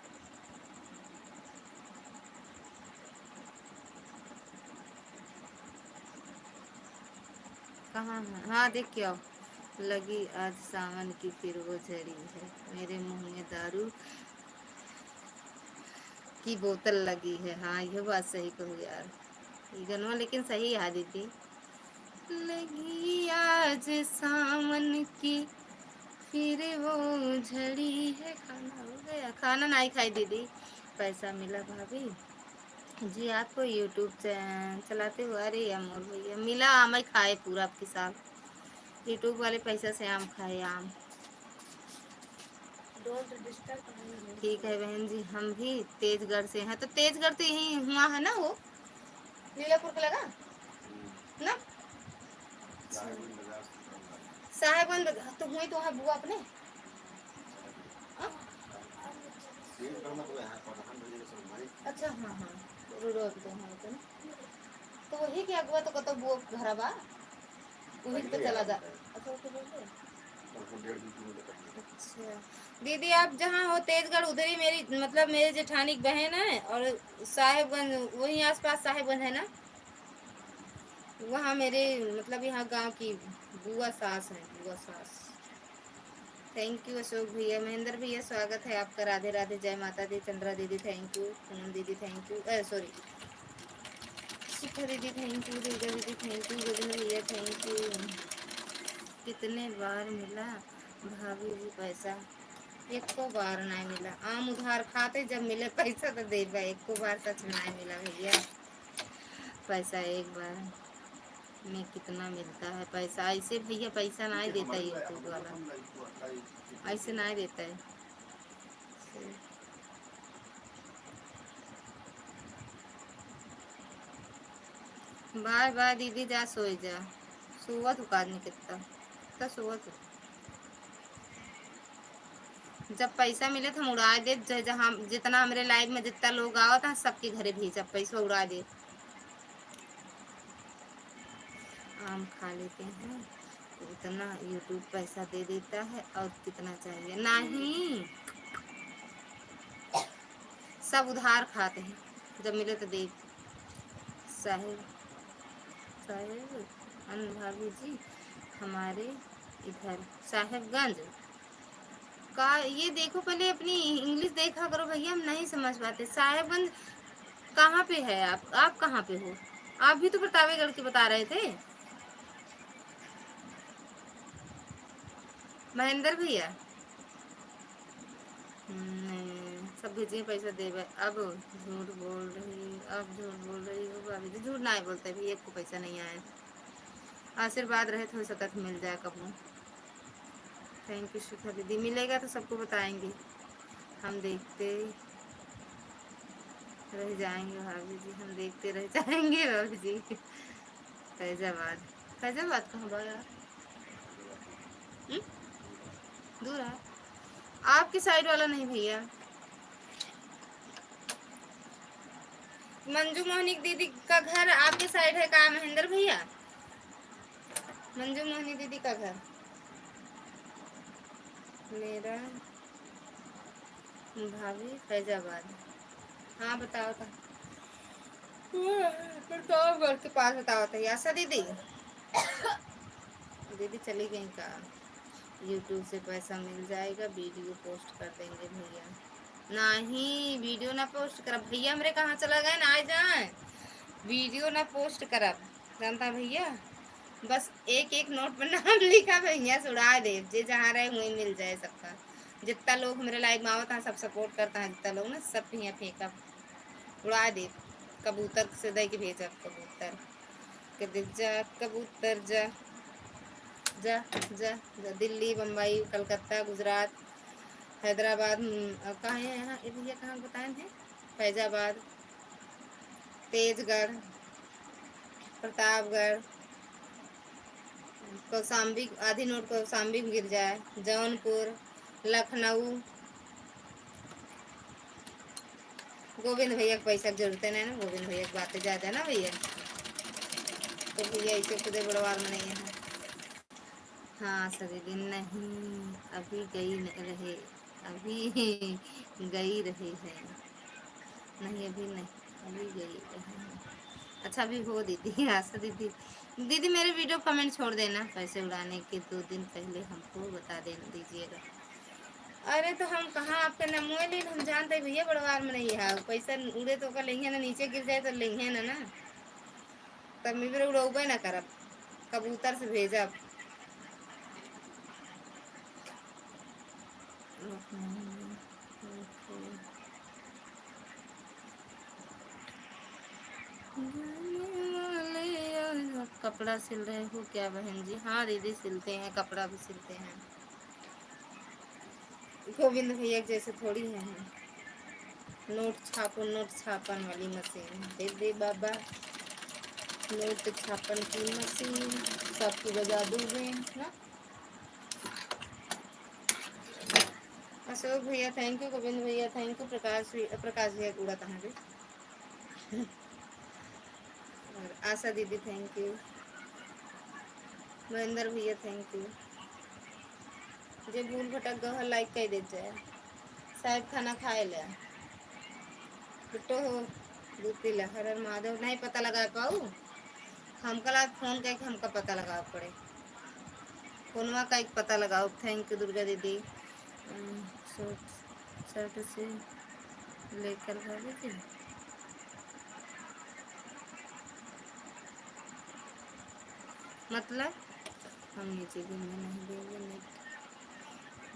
कहाँ है, हाँ देख के आओ। लगी आज सावन की फिर वो झड़ी है, मेरे मुंह में दारू की बोतल लगी है। हाँ ये बात सही कहूँ यार, ये गनवा लेकिन सही है दीदी। लगी आज सावन की फिर वो झड़ी है। खाना हो गया, खाना नहीं खाई दीदी। पैसा मिला भाभी जी आपको, यूट्यूब चलाते हो। अरे अमोल भैया मिला, आम ही खाए पूरा आपके साथ, यूट्यूब वाले पैसा से आम खाए, आम। ठीक है बहन जी, हम भी तेजगढ़ से हैं। तो तेजगढ़ तो यही हुआ है ना, वो लीलापुर का लगा ना, साहेबगंज तो हुई तो है बुआ अपने। अच्छा हाँ हाँ रोड पे हाँ तो वही के अगवा तो कतो वो घर बा वही पे चला जा। अच्छा ओके बोल दे। अच्छा दीदी आप जहाँ हो तेजगढ़ उधर ही मेरी मतलब मेरे जेठानी की बहन है और साहेबगंज वही आसपास साहेबगंज है ना वहाँ मेरे मतलब यहाँ गांव की बुआ सास है बुआ सास। थैंक यू अशोक भैया महेंद्र भैया स्वागत है आपका राधे राधे जय माता दी चंद्रा दीदी थैंक यू पूनम दीदी थैंक यू सॉरी शिखा दीदी थैंक यू दुर्गा दीदी थैंक यू गोविंद भैया थैंक यू। कितने बार मिला भाभी जी पैसा एक को बार नहीं मिला आम उधार खाते जब मिले पैसा तो दे भाई एक को बार सच में नहीं मिला भैया पैसा एक बार में कितना मिलता है पैसा ऐसे भैया पैसा नहीं देता है यूट्यूब वाला ऐसे नहीं देता है। बाय बाय दीदी जा सोए जा सुबह तो आदमी कितना सुबह तो जब पैसा मिले तो हम उड़ा दे जहाँ जितना हमारे लाइफ में जितना लोग आवत है सबके घरे भेजा पैसा उड़ा दे। आम खा लेते हैं तो इतना यूट्यूब पैसा दे देता है और कितना चाहिए नहीं सब उधार खाते हैं जब मिले तो दे। साहिब साहिब भाभी जी हमारे इधर साहेबगंज का ये देखो पहले अपनी इंग्लिश देखा करो भैया हम नहीं समझ पाते साहेबगंज कहाँ पे है आप कहाँ पे हो आप भी तो प्रतापगढ़ के बता रहे थे महेंद्र भैया। सब भेजिए पैसा दे अब झूठ बोल रही अब झूठ बोल रही हो भाभी जी झूठ नहीं बोलते भी एक को पैसा नहीं आया आशीर्वाद रहे तो हो सकता है मिल जाए कब। थैंक यू शिखा दीदी मिलेगा तो सबको बताएंगे हम देखते रह जाएंगे भाभी जी हम देखते रह जाएंगे भाभी जी। फैजाबाद फैजाबाद कहाँ बा यार दूर है आपकी साइड वाला नहीं भैया। मंजू मोहनी दीदी का घर आपके साइड है कहाँ महेंद्र भैया मंजू मोहनी दीदी का घर मेरा भाभी फैजाबाद हाँ बताओ तो प्रतापगढ़ के पास बताओ तो यासा दीदी दीदी चली गई का यूट्यूब से पैसा मिल जाएगा वीडियो पोस्ट कर देंगे भैया नहीं वीडियो ना पोस्ट कर भैया मेरे कहाँ चला गए ना आ जाए वीडियो ना पोस्ट करब जानता भैया बस एक एक नोट पर नाम लिखा भैया उड़ा दे जे जहाँ रहे वहीं मिल जाए सबका जितना लोग मेरे लाइक में आवता है सब सपोर्ट करता है जितना लोग ना सब यहाँ फेंका उड़ा दे कबूतर से दे के भेजा कबूतर के जा कबूतर जा जा जा जा दिल्ली बम्बई कलकत्ता गुजरात हैदराबाद कहाँ है यहाँ ये भैया कहाँ बताए थे फैजाबाद तेजगढ़ प्रतापगढ़ कौशाम्बी आधी नोट कौशाम्बी में गिर जाए जौनपुर लखनऊ गोविंद भैया के पैसा की जरूरत नहीं ना गोविंद भैया की बातें ज़्यादा ना भैया तो भैया ऐसे खुदे बड़वाल में नहीं है। हाँ सभी दिन नहीं अभी गई रहे अभी गई रही है नहीं अभी नहीं अभी गई रही अच्छा अभी हो दीदी आशा दीदी दीदी मेरे वीडियो कमेंट छोड़ देना पैसे उड़ाने के 2 दिन पहले हमको बता देना दीजिएगा। अरे तो हम कहाँ आपके नमो ले हम जानते भैया बड़वार में नहीं है पैसा उड़े तो का लेंगे ना नीचे गिर जाए तो लेंगे ना तब मैं उड़े ना करब कबूतर से भेजब कपड़ा सिल रहे हो क्या बहन जी हाँ दीदी सिलते हैं कपड़ा भी सिलते हैं गोविंद भैया जैसे थोड़ी है नोट छापन वाली मशीन दे दे बाबा नोट छापन की मशीन सबकी बजा दूंगे ना अशोक भैया थैंक यू, गोविंद भैया थैंक यू, प्रकाश भैया कूड़ा कहाँ गए, और आशा दीदी थैंक यू, महेंद्र भैया थैंक यू। जे भूल भटक गए लाइक कर देते हैं। साहब खाना खाए ले बिट्टो हो, दूध पी ले। हर हर महादेव। नहीं पता लगा पाऊ, हमका लाग फोन करके हमका पता लगा पड़े, फोनवा का एक पता लगाओ। थैंक यू दुर्गा दीदी। शर्ट शर्ट से लेकर भाभी जी, मतलब हम ये चीज़ें में नहीं देंगे, नेट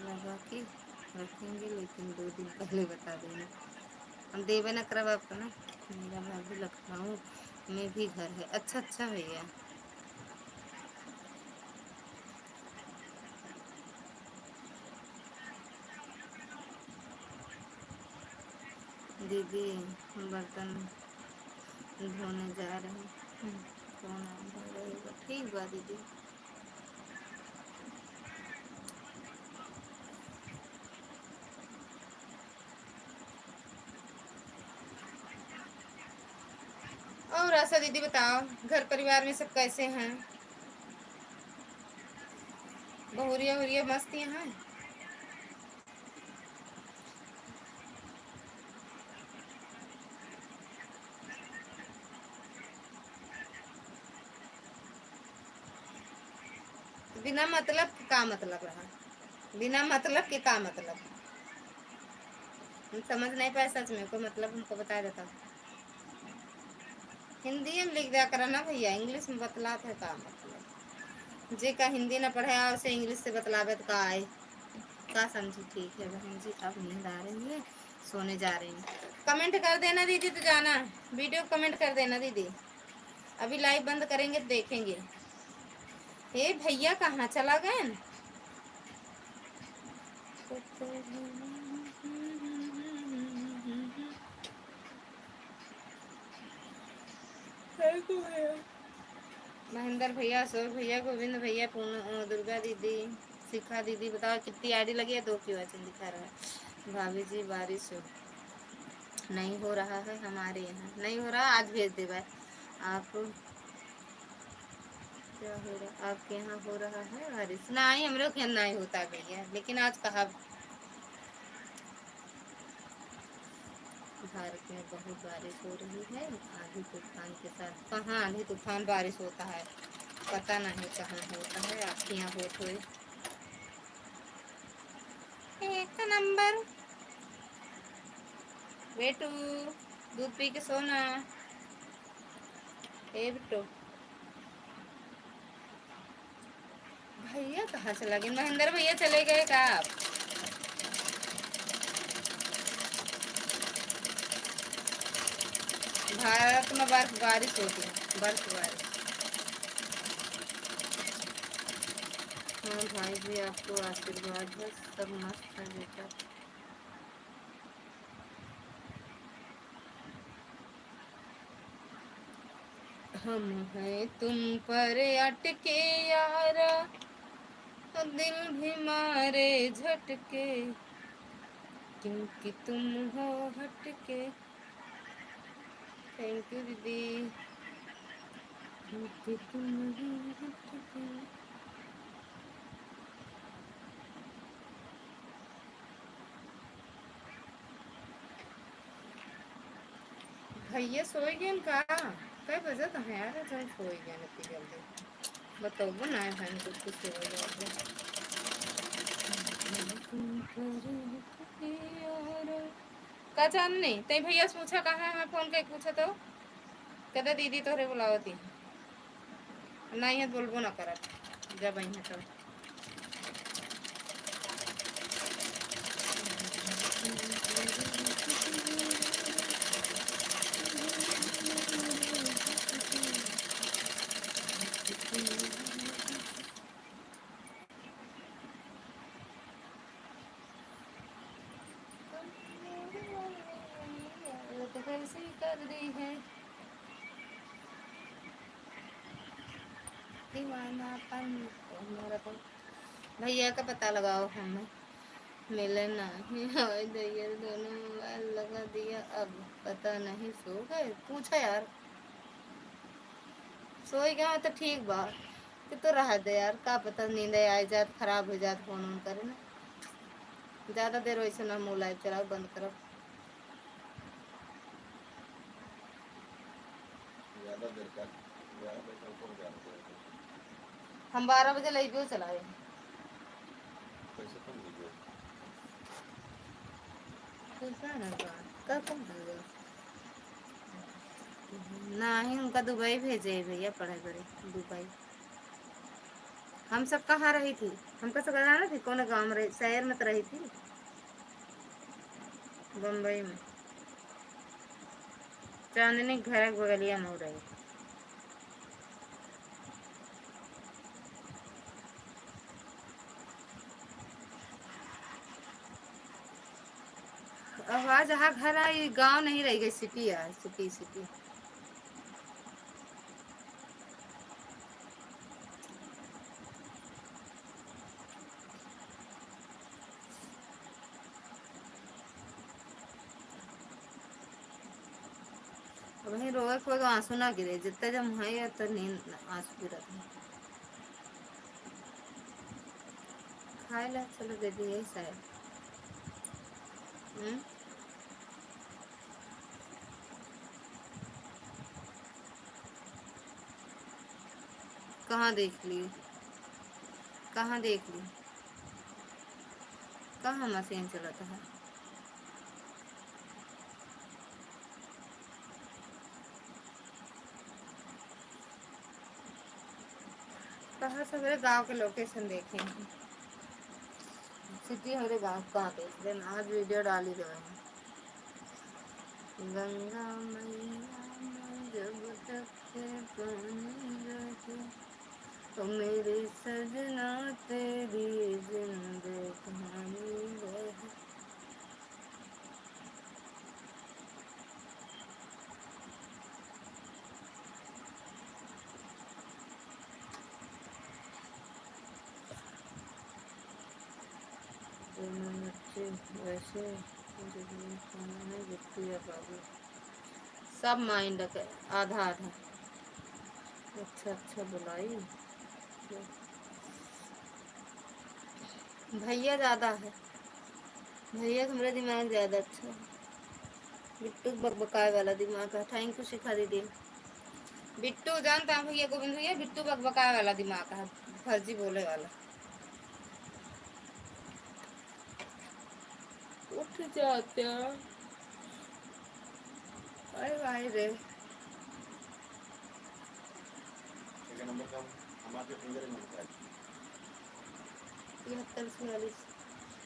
लगा के रखेंगे, लेकिन 2 दिन पहले बता देंगे। हम देवे न करब आपको ना। मेरा भाभी लखनऊ में भी घर है। अच्छा अच्छा भैया। दीदी हम बर्तन धोने जा रहे हैं। कौन आ रहेगा, ठीक बा दीदी। और आशा दीदी बताओ, घर परिवार में सब कैसे हैं? बहुरिया हुरिया मस्त यहाँ। बिना मतलब के का मतलब रहा, बिना मतलब के का मतलब, हम समझ नहीं पाए सच में। कोई मतलब हमको बता देता। हिंदी में लिख दिया करा ना भैया, इंग्लिश में बतलाते है का मतलब। जे का हिंदी ना पढ़े उसे इंग्लिश से बतलावे तो का आए, का समझी। ठीक है बहन जी, अब नींद आ रही है, सोने जा रही हूँ। कमेंट कर देना दीदी, तो जाना वीडियो कमेंट कर देना दीदी। अभी लाइव बंद करेंगे तो देखेंगे। हे भैया कहाँ चला गए? महेंद्र भैया, अशोक भैया, गोविंद भैया, दुर्गा दीदी, शिखा दीदी, बताओ कितनी आईडी लगी है? 2 की वचन दिखा रहा है। भाभी जी बारिश हो नहीं हो रहा है, हमारे यहाँ नहीं हो रहा। आज भेज दे भाई। आप क्या हो रहा, आपके यहाँ हो रहा है बारिश? नहीं हम लोग यहाँ नहीं होता भैया, लेकिन आज कहा भारत में बहुत बारिश हो रही है, आंधी तूफान के साथ। कहाँ आंधी तूफान बारिश होता है, पता नहीं कहाँ होता है। आपके यहाँ होत हुए एक नंबर। बेटू दूध पी के सोना। ए बेटू, भैया कहाँ चला गए? महेंद्र भैया चले गए का? आप भारत में बर्फ बारिश होती है, बर्फ बारिश। हाँ भाई जी, आपको आशीर्वाद है, सब मस्त है बेटा। हम हैं तुम पर अटके यारा, तो दिल भी मारे झटके, क्योंकि तुम हो हटके। थैंक यू दीदी। क्योंकि तुम हो हटके। भैया सोए गए का? कई बजे तो है यार, जब सोए गए इतनी जल्दी बताओ ना बहन, कुछ कुछ हो जाए। का चांदनी ते भैया से पूछा कहाँ है? मैं फोन करके पूछा तो कहते दीदी तोहरे बुलावती नहीं है, बोलबो ना करत जब आई है तब। तो कैसे कर दी है दीवानापन। भैया का पता लगाओ हमें, मिले नहीं हवाई दैया दोनों मोबाइल लगा दिया अब पता नहीं सो गए पूछा यार सोई गया तो ठीक बा कि तो रह दे यार का पता नींद आ जात खराब हो जात फोन ऑन करे ना ज़्यादा देर वैसे ना मोबाइल चलाओ बंद करो हम 12 बजे लाइव चलाए कैसा ना कब कब नहीं उनका दुबई भेजे भैया पढ़ाई करे दुबई हम सब कहाँ रही थी हमको सब जाना थी कौन गाँव में रही शहर में तो रही थी बम्बई में चांदनी घर बगलिया में हो रही आवाज जहाँ घर आई गांव नहीं रह गई सिटी है सिटी सिटी वही रोए को तो आंसू ना गिरे जितने जब है तो नींद आंसू गिरा खाए ला चलो दे दिए शायद कहाँ देख लिए कहाँ देख ली कहाँ मशीन चलाता है कहाँ सवेरे गांव के लोकेशन देखे हैं सिटी हमारे गांव कहाँ देख रहे आज वीडियो डाल ही रहे हैं गंगा मैया जब तक के पानी रहे तो मेरे सजना तेरी जिंदगानी रहे वैसे बाबू सब माइंड आधा आधा अच्छा अच्छा बुलाई भैया ज़्यादा है भैया का मेरा दिमाग ज़्यादा अच्छा है बिट्टू बकबकाए वाला दिमाग है थैंक यू सिखा दीदी बिट्टू जानता है भैया गोविंद भैया बिट्टू बकबकाए वाला दिमाग है फर्जी बोले वाला उठ जाते हैं अरे भाई रे 73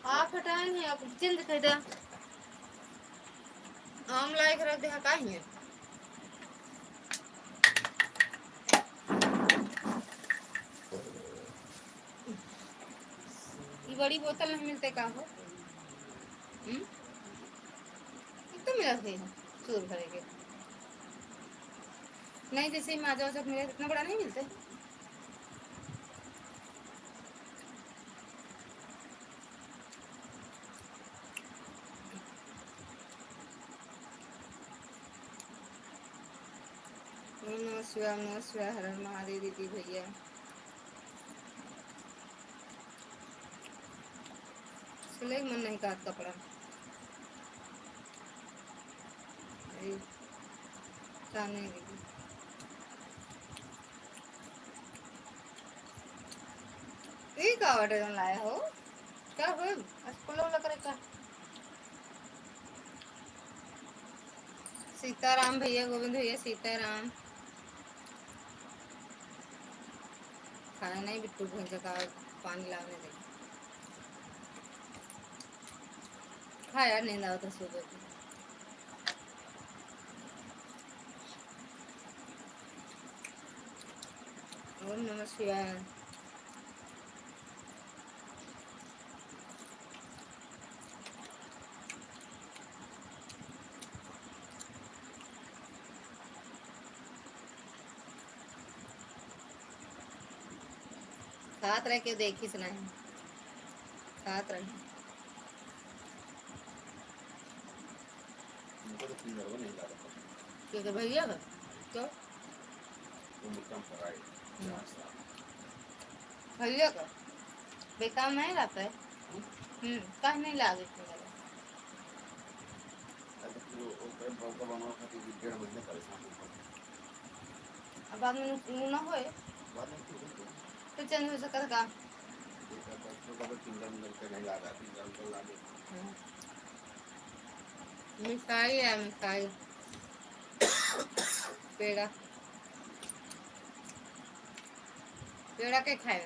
आप हटाए हैं आप चिंत कर दे आम लाइक रख दे हका ही ये बड़ी बोतल नहीं मिलते का हो तो मिला थे चूर भरे के नहीं जैसे ही माजा सब मिले इतना बड़ा नहीं मिलता नमः शिवाय हर हर महादेव दीदी भैया सिलाई मन नहीं का कपड़ा सामने दीदी ये का ऑर्डर लाया हो क्या हो स्कूल वाला करे का सीताराम भैया गोविंद भैया सीताराम खाना नहीं बिट्टू भैया का पानी लाने दे खा यार नींद आओ तो सुबह ओम नमः शिवाय खात रह के देखी सुनाई खात रहे क्योंकि भैया का तो भैया का बेकार नहीं रहता है। कहीं नहीं लागे अब बाद में ना होए तो चेंज हो सकता का मिठाई है मिठाई पेड़ा पेड़ा के खाए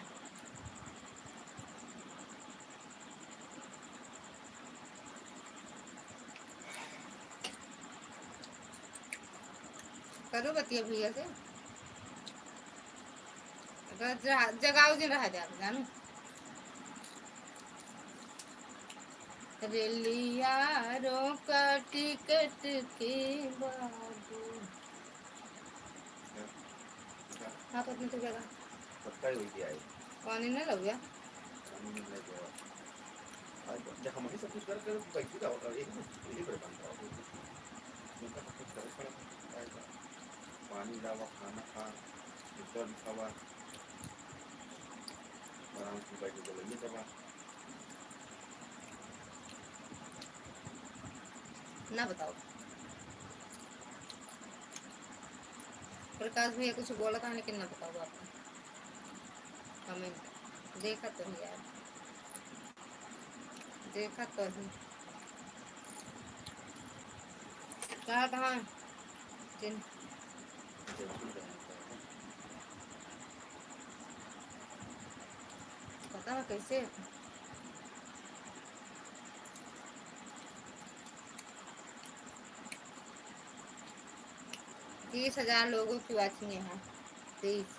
करो बतिया भैया से जगाओ दिन रहा जाए जानू रेलिया रोका टिकट के बाबू हाँ तो अपनी तो जगह पानी नहीं लग गया पानी डाला खाना खा खावा आराम से बैठ के लेने के बाद ना बताओ प्रकाश भैया कुछ बोला था लेकिन ना बताओ आपको कमेंट देखा तो ही यार देखा तो ही कहाँ पता है कैसे 30,000 लोगों की वाचिंग है 30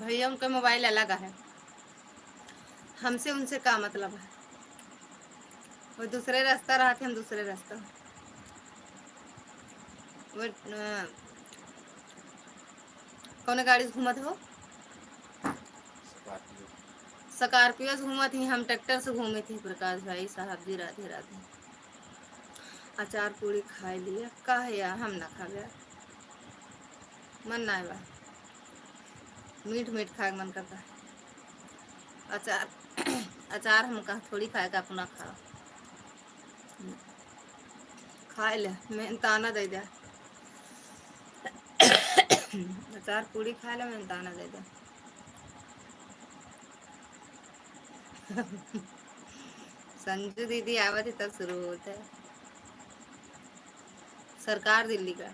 भैया उनका मोबाइल अलग है हमसे उनसे क्या मतलब है वो दूसरे रास्ता रहा थे हम दूसरे रास्ता वो कौन गाड़ी से घूमत हो स्कॉर्पियो से घूमत ही हम ट्रैक्टर से घूमे थे प्रकाश भाई साहब जी राधे राधे अचार पूरी खाए लिया का है यार हम ना खा गया मन ना बा मीठ मीठ खाए मन करता है अचार अचार हम कहा थोड़ी खाए का अपना खा खाए ले मैं ताना दे दे अचार पूरी खाए ले मैं ताना दे दे संजू दीदी आवत है तब शुरू होता है सरकार दिल्ली का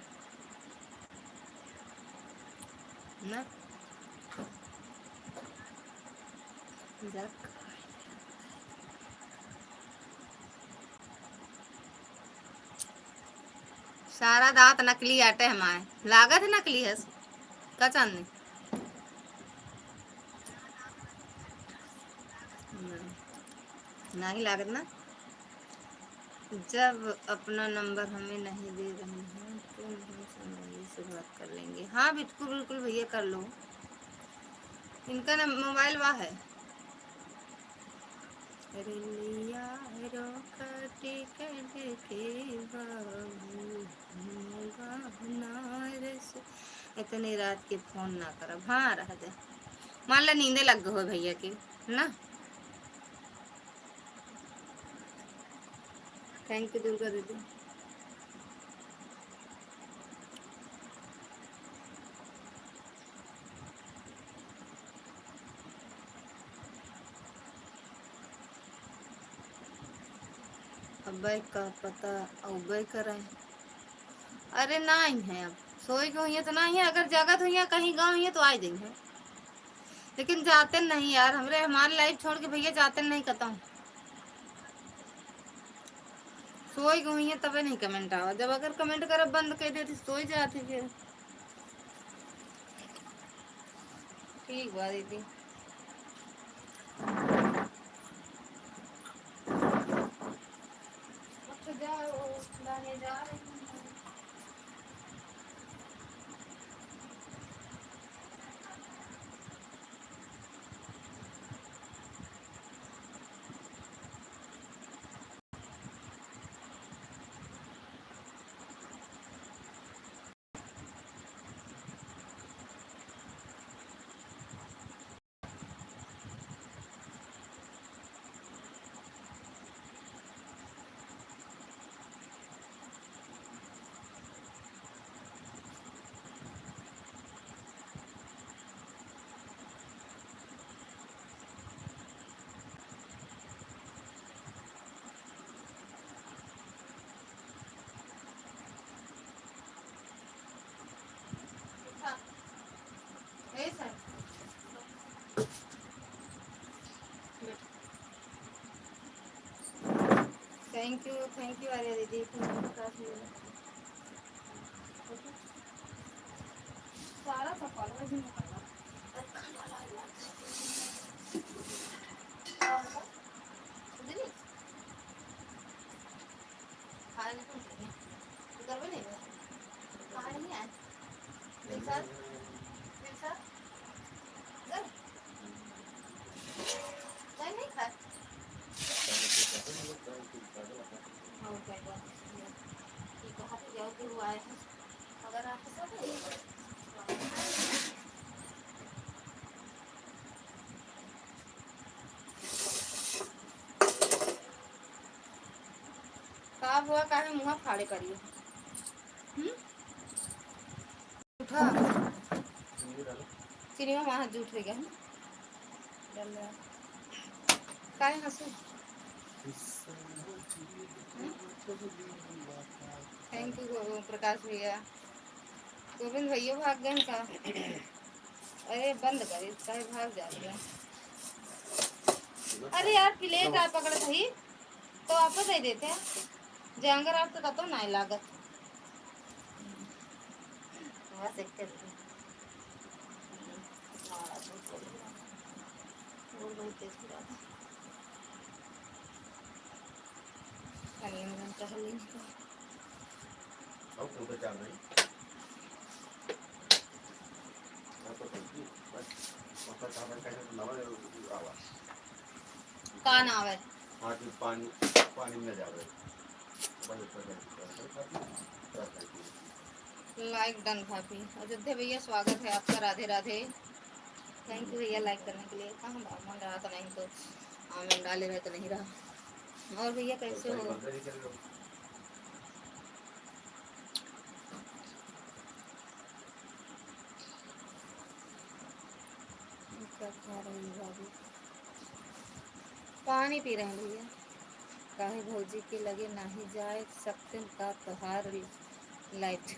ना सारा दांत नकली आटे हमारे लागत है नकली है का चांदनी नहीं लागत ना जब अपना नंबर हमें नहीं दे रहे हैं तो हम संजय से बात कर लेंगे हाँ बिल्कुल बिल्कुल भैया कर लो इनका ना मोबाइल वहाँ है रेलिया रोका टिकट के बाबू बनारस इतनी रात के फोन ना करब हाँ रह जा मान ला नींदे लग गए हो भैया की ना थैंक यू दुर्गा दीदी अब्बे का पता अब्बे करें अरे नहीं है अब सोई को हुई तो नहीं है अगर जगत हुई कहीं गाँव हुई तो आ देंगे लेकिन जाते नहीं यार हमारे लाइफ छोड़ के भैया जाते नहीं कहता सोई को हुई तबे नहीं कमेंट आवा जब अगर कमेंट कर बंद कर देती सोई जाती फिर ठीक बा दीदी। अच्छा जाओ, लाने जा रही हूँ। ए सर थैंक यू आर्या दीदी। सारा सफल है इसमें करना। दीदी खाए नहीं तुम उधर भी नहीं गए खाए नहीं आए मेरे साथ उधर नहीं नहीं खाए ओके ठीक है हाथ जाओ कि वो आए हैं अगर आपके साथ है का हुआ काहे मुंह फाड़े करिए उठा चीनी में वहाँ जूठ हो गया है डल रहा काहे हंसू थैंक यू प्रकाश भैया। गोविंद भैया भाग गए का अरे बंद करे चाहे भाग जा रहे अरे यार प्लेट आप पकड़ थी तो वापस दे देते हैं जंगर आप तो कतो नहीं लागत बस एक और बहुत तेज पूरा अब तो चल रही का नाव है पानी पानी में जावे लाइक डन भाभी। अयोध्या भैया स्वागत है आपका राधे राधे। थैंक यू भैया लाइक करने के लिए। कहाँ मन रहा तो नहीं तो आम डाले रहे तो नहीं रहा। और भैया कैसे हो क्या खा रही है भाभी पानी पी रहे हैं भैया। काहे भौजी के लगे नहीं जाए सकते का त्योहार लाइट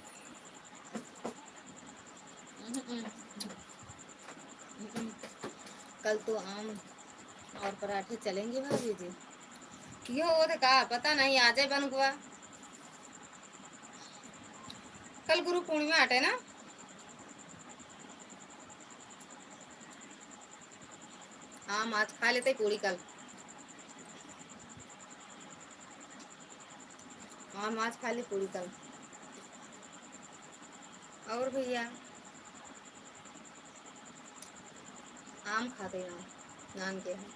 कल तो आम और पराठे चलेंगे भाभी जी। क्यों वो तो कहा पता नहीं आ जाए बन हुआ कल गुरु पूर्णिमा हटे ना आम आज खा लेते पूरी कल आम आज खा ले पूरी कल। और भैया आम खाते हैं नान के हैं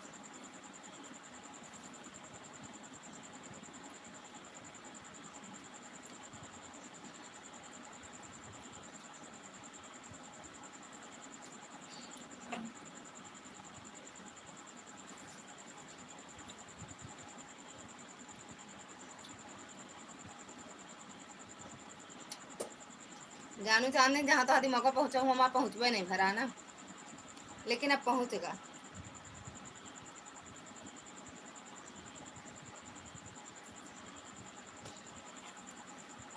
जानू चांदनी जहाँ तो आदि मौका पहुँचा हूँ वहाँ पहुँचवे नहीं भरा ना लेकिन अब पहुँचेगा।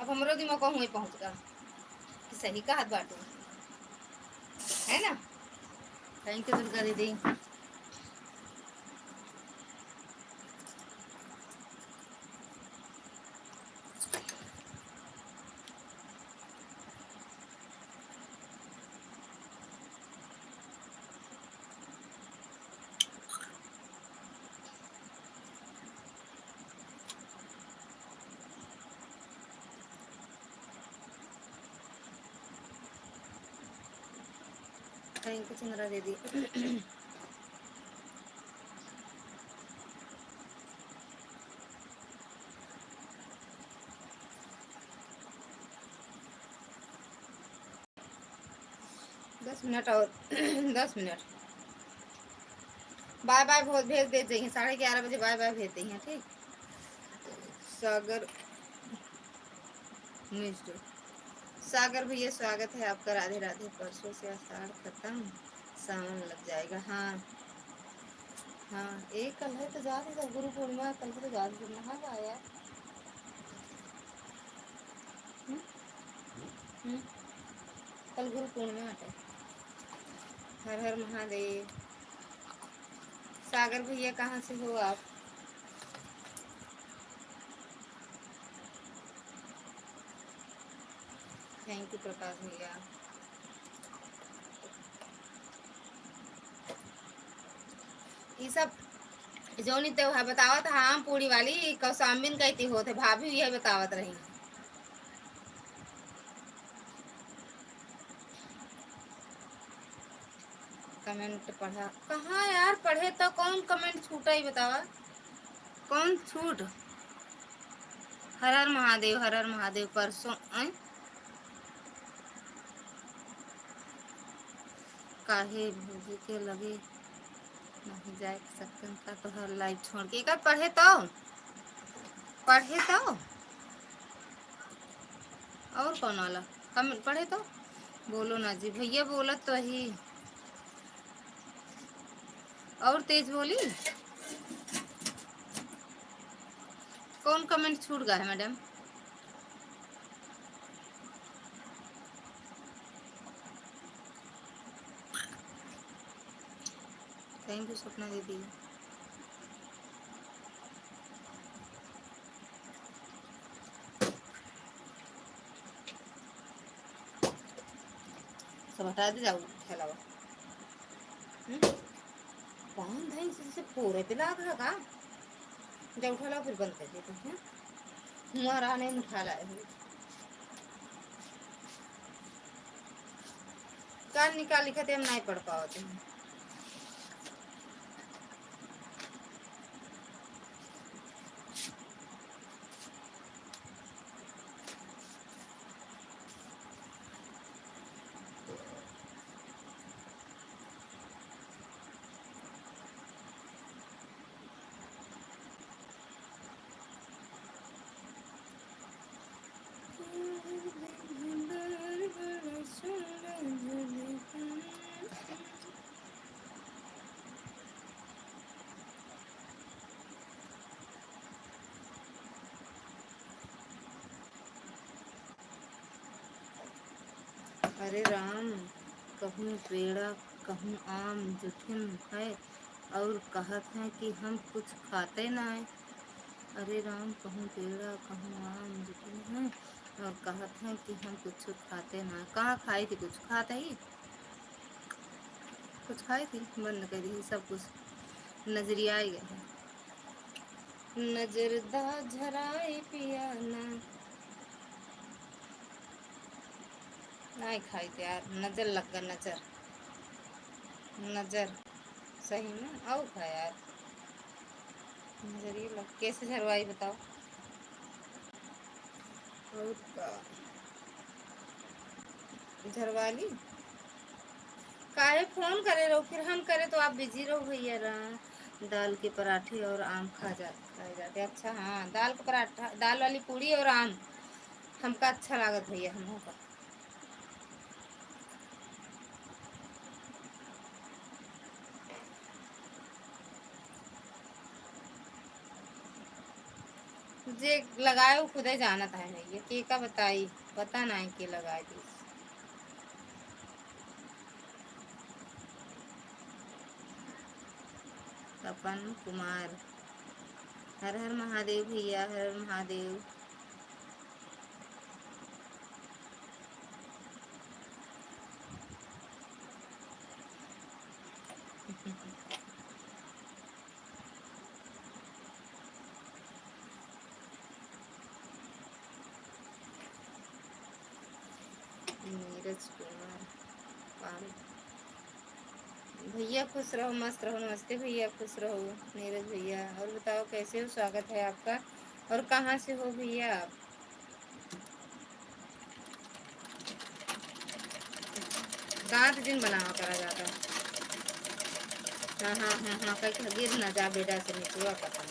अब हमरो दिमाग हुए पहुँचगा कि सही का हाथ बाटू है ना। थैंक यू दुर्गा दीदी। थैंक यू चंद्रा दीदी। 10 मिनट और 10 मिनट। बाय बाय बहुत भेज दे चाहिए, 11:30 बजे बाय बाय भेज दी हैं, ठीक। सागर मिस्टर सागर भैया स्वागत है आपका, राधे राधे। परसों से आषाढ़ खत्म, सावन लग जाएगा। हाँ हाँ, एक कल है तो जा रहे, गुरु पूर्णिमा कल है तो जा रहे, नहा का यार। कल गुरु पूर्णिमा है। हर हर महादेव। सागर भैया कहाँ से हो आप? थैंक यू प्रकाश भैया। ये सब जोनी त्योहार बतावत हम पूरी वाली कौसाम्बिन कहती होते, भाभी भी है बतावत रही। कमेंट पढ़ा कहाँ यार, पढ़े तो कौन कमेंट छूटा ही बतावा, कौन छूट। हर हर महादेव, हर हर महादेव। परसों काहे भूजी के लगे नहीं जाए सकते का तो हर लाइव छोड़ के एक पढ़े तो और कौन वाला कमेंट पढ़े तो बोलो ना जी भैया, बोलत तो ही और तेज बोली। कौन कमेंट छूट गया है मैडम? थैंक यू सपना दीदी। सब हटा दे जाओ फैलावा। कौन था इससे पूरे पे लाग रहा का? जब उठा ला फिर बंद कर देते हैं। हमारा नहीं उठा लाए हुए कान निकाल लिखते हम नहीं पढ़ पाते हैं। अरे राम, कहूँ पेड़ा कहूँ आम जुठिन है और कहत हैं कि हम कुछ खाते ना है। अरे राम, कहूँ पेड़ा कहूँ आम जुठिन है और कहत हैं कि हम कुछ खाते ना। कहाँ खाई थी? कुछ खाते ही कुछ खाई थी, बंद कर दी सब कुछ। नजरिया आई गए, नजरदा झराए पिया ना। नहीं खाई थी यार, नजर लग गया, नजर सही में आओ खा यार, नजरिए लग। कैसे झरवाई बताओ? और झरवाली काहे फोन करे रहो, फिर हम करे तो आप बिजी रहो भैया। दाल के पराठे और आम खाए जाते। अच्छा हाँ, दाल का पराठा, दाल वाली पूड़ी और आम हमका अच्छा लागत भैया, हम का। जे लगाए वो खुद ही जानत है भैया, के का बताई, पता नहीं के लगाए थी। तपन कुमार, हर हर महादेव भैया, हर हर महादेव। नीरज कुमार पाल, भैया खुश रहो, मस्त रहो। नमस्ते भैया, खुश रहो। नीरज भैया, और बताओ कैसे हो, स्वागत है आपका। और कहाँ से हो भैया आप? दांत जिन बनावा करा जाता। हाँ हाँ हाँ हाँ, कहीं गिर ना जा बेटा से निचुआ पता।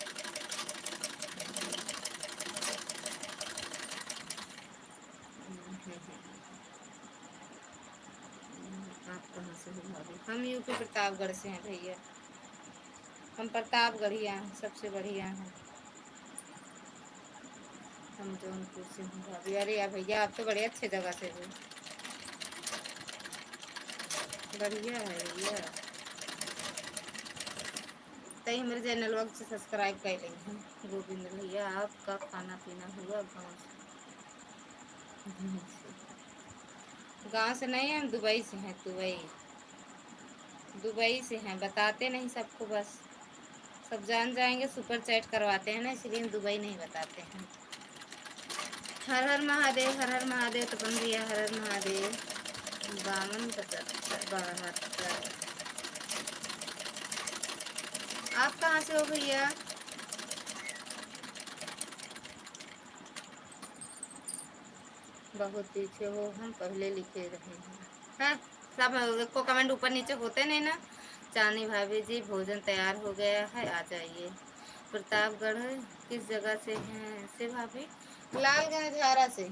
आप कहाँ से हो भाभी? हम यूपी प्रतापगढ़ से हैं भैया। हम प्रतापगढ़िया हैं, सबसे बढ़िया हैं। हम जौनपुर से हैं भाभी। अरे यार भैया, आप तो बड़े अच्छे जगह से हो। बढ़िया है भैया। तई मेरे चैनल वक्त से सब्सक्राइब कर लेंगे। गोविंद भैया, आपका खाना पीना हुआ गाँव से? गाँव से नहीं, हम दुबई से हैं। दुबई, दुबई से हैं। बताते नहीं सबको, बस सब जान जाएंगे। सुपर चैट करवाते हैं ना, इसलिए हम दुबई नहीं बताते हैं। हर हर महादेव, हर हर महादेव। तपन भैया, हर हर महादेव। 52 72। आप कहाँ से हो भैया? बहुत पीछे हो, हम पहले लिखे रहे हैं। सब को कमेंट ऊपर नीचे होते नहीं ना। चांदी भाभी जी, भोजन तैयार हो गया है, आ जाइए। प्रतापगढ़ किस जगह से हैं से भाभी? लालगंज झारा से।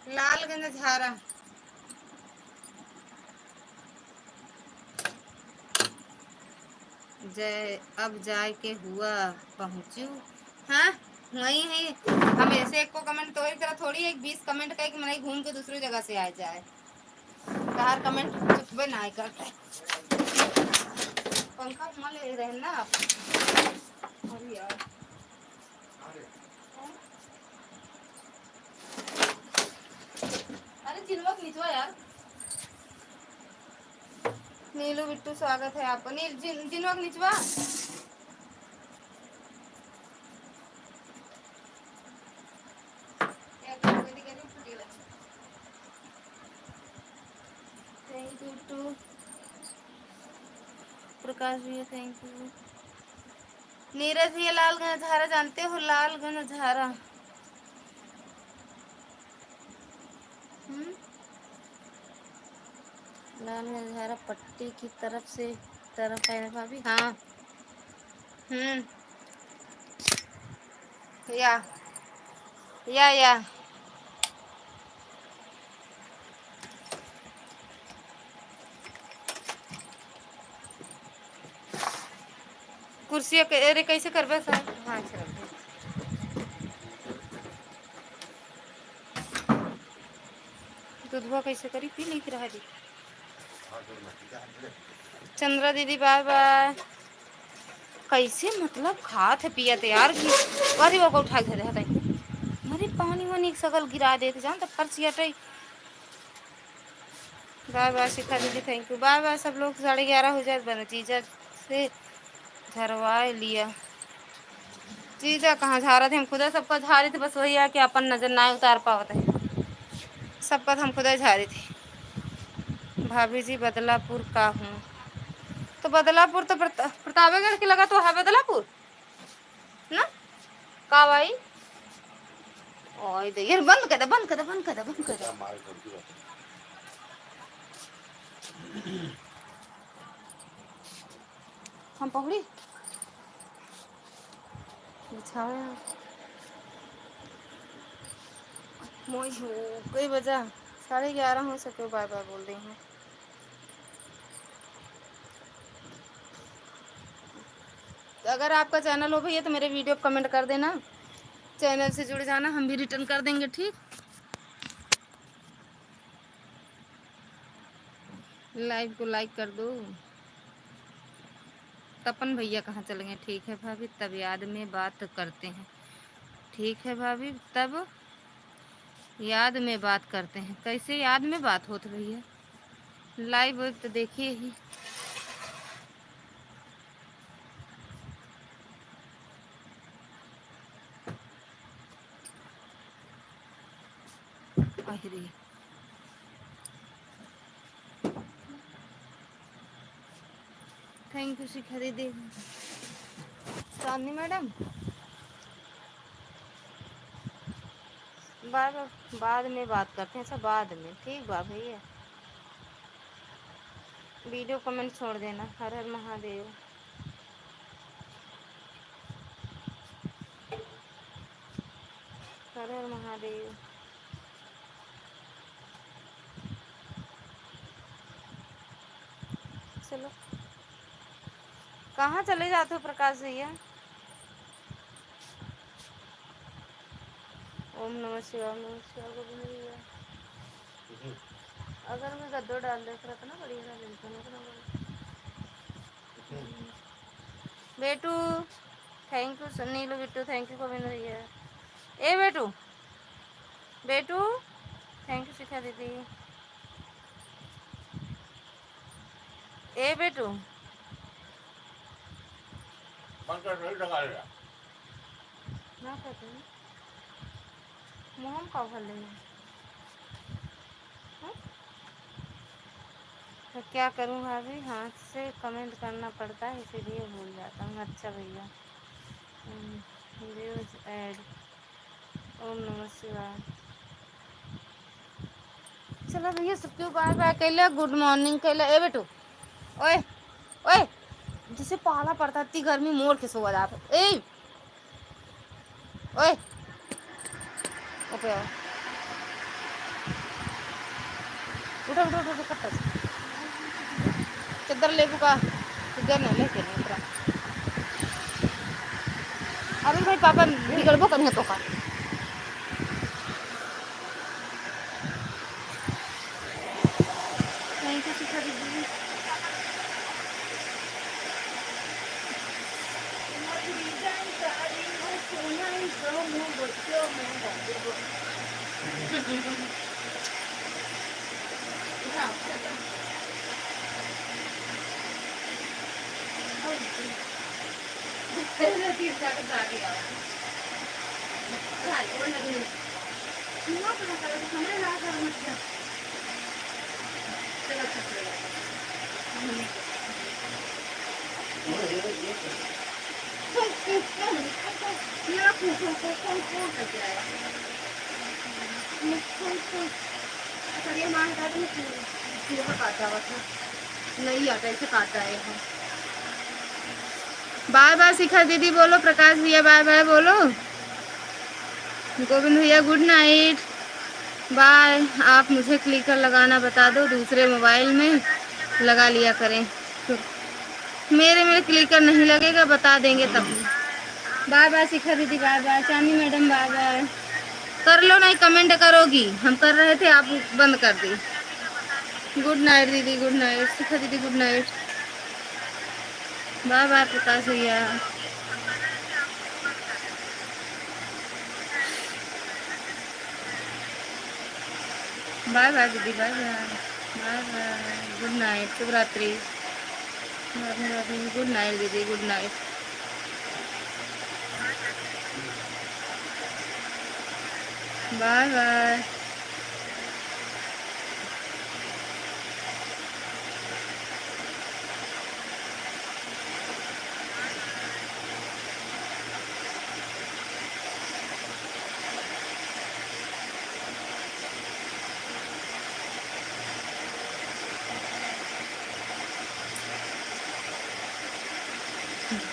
लालगंज झारा। जय अब जाए के हुआ पहुँचू। हाँ, वही है। हम ऐसे एक को कमेंट तो तरह थोड़ी, एक 20 कमेंट का एक मैंने घूम के दूसरी जगह से आ जाए। हर कमेंट चुपबे ना करते। पंखा घुमा ले रहे हैं ना आप। अरे यार, अरे चिनवा खींचवा यार। नीलू बिट्टू, स्वागत है आपका। जिनवा खींचवा। थैंक यू टू प्रकाश भैया, थैंक यू। नीरज भैया, लालगंज झारा जानते हो? लालगंज झारा। लालगंज झारा पट्टी की तरफ है भाभी। हाँ। या या कुर्सी अरे कैसे करबे सर? हाँ चल। दूधवा कैसे करी? पी नहीं रहा दी। चंद्रा दीदी, बाय बाय। कैसे मतलब खात है पियत यार की? अरे वो को उठा के दे हटाई। अरे पानी वानी सगल गिरा देते जान तब पर्ची हटाई। बाय बाय शिखा दीदी, थैंक यू। बाय बाय सब लोग। 11:30 हो जाए, बना जीजा से झरवा लिया। जीजा कहाँ झारा थे? हम खुदा सबका झारे थे, बस वही है कि अपन नजर ना उतार पावत है। सबका हम खुदा झारे थे। भाभी जी, बदलापुर का हूँ। तो बदलापुर तो प्रतापगढ़ के लगा तो है बदलापुर ना का भाई? ओए दे यार, बंद कर दे, बंद कर दे, बंद कर दे, बंद कर दे। हम पहुड़ी मोई हो कई बजा 11:30 हो सके। बाय बाय बोल रही हूँ। अगर आपका चैनल हो भैया तो मेरे वीडियो कमेंट कर देना। चैनल से जुड़ जाना, हम भी रिटर्न कर देंगे। ठीक, लाइव को लाइक कर दो। तपन भैया कहाँ चले गए? ठीक है भाभी, तब याद में बात करते हैं। ठीक है भाभी, तब याद में बात करते हैं। कैसे याद में बात होती भैया? लाइव तो देखिए ही। अरे थैंक यू शिखा दीदी। चांदनी मैडम बाद बाद में बात करते हैं, सब बाद में, ठीक बा भैया। वीडियो कमेंट छोड़ देना। हर हर महादेव। हर हर महादेव। चलो कहाँ चले जाते हो प्रकाश भैया? ओम नमः शिवाय, ओम नमः शिवाय। गोविंद भैया अगर मैं गद्दो डाल देख रहा था ना, बढ़िया ना मिलता ना। बेटू thank you. Neelu Bittu thank you. Govind भैया ए बेटू, बेटू थैंक यू शिखा दीदी। ए बेटू ना कहते हैं मोहम का भल है। तो क्या करूँ भाभी, हाथ से कमेंट करना पड़ता है इसीलिए भूल जाता हूँ। अच्छा भैया व्यूज ऐड। ओम नमः शिवाय। चलो भैया सबके बाय बाय कैला, गुड मॉर्निंग कैला। ए बेटू ओए ओए, जिसे पाला पड़ता इतनी गर्मी मोड़ के सोवा आप। ए ओए ओके आओ, उठो उठो उठो कट्टा चद्दर लेबू का, चद्दर नहीं लेके नहीं उतरा। अरे भाई पापा बिगड़बो कहीं तो का। थैंक यू शिखा दीदी। नहीं आता ऐसे काटा है। बाय बाय शिखा दीदी बोलो, प्रकाश भैया बाय बाय बोलो, गोविंद भैया गुड नाइट बाय। आप मुझे क्लिकर लगाना बता दो, दूसरे मोबाइल में लगा लिया करें। तो मेरे में क्लिकर नहीं लगेगा, बता देंगे तब। बाय बाय शिखा दीदी बाय बाय। चांदी मैडम बाय बाय। कर लो, नहीं कमेंट करोगी, हम कर रहे थे आप बंद कर दी। गुड नाइट दीदी, गुड नाइट शिखा दीदी, गुड नाइट बाय बाय। प्रकाश भैया बाय बाय दीदी, बाय बाय बाय बाय। गुड नाइट, शुभ रात्रि। गुड नाइट दीदी, गुड नाइट। बाय बाय।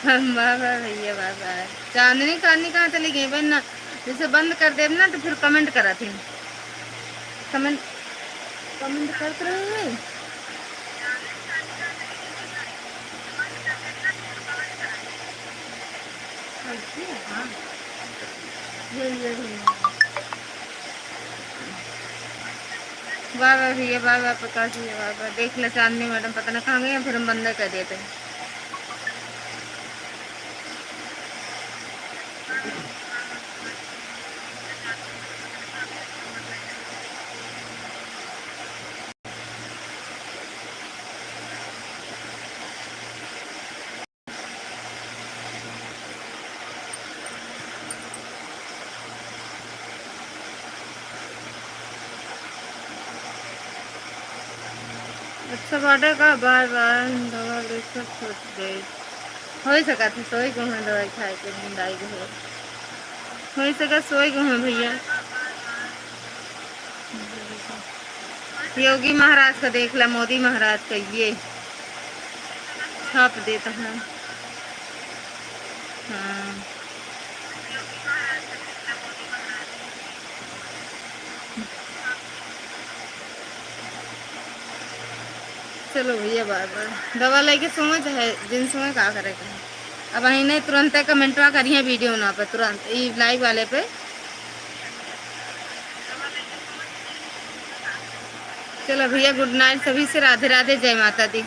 बाय बाय भैया बाय बाय। चांदनी चांदनी कहाँ चली गई बहन ना, जैसे बंद कर दे ना तो फिर कमेंट करा थी। कमेंट कमेंट करते रहे। हाँ बाय बाय भैया बाय बाय। प्रकाश भैया बाय बाय। देख ले चांदनी मैडम पता नहीं कहाँ गई, फिर हम बंद कर देते हैं। सब ऑर्डर का बार बार दवा लेकर सोच गए हो सका था सोई को है दवाई खाए के नींद आई गई हो सका सोई को है भैया। योगी महाराज का देख ला, मोदी महाराज का ये छाप देता है। हाँ चलो भैया बार बार दवा लेके सोए चाहे जिन सोए का करेगा। अब अही नहीं तुरंत कमेंटवा करिए वीडियो ना पे तुरंत ये लाइव वाले पे। चलो भैया गुड नाइट सभी से, राधे राधे, जय माता दी।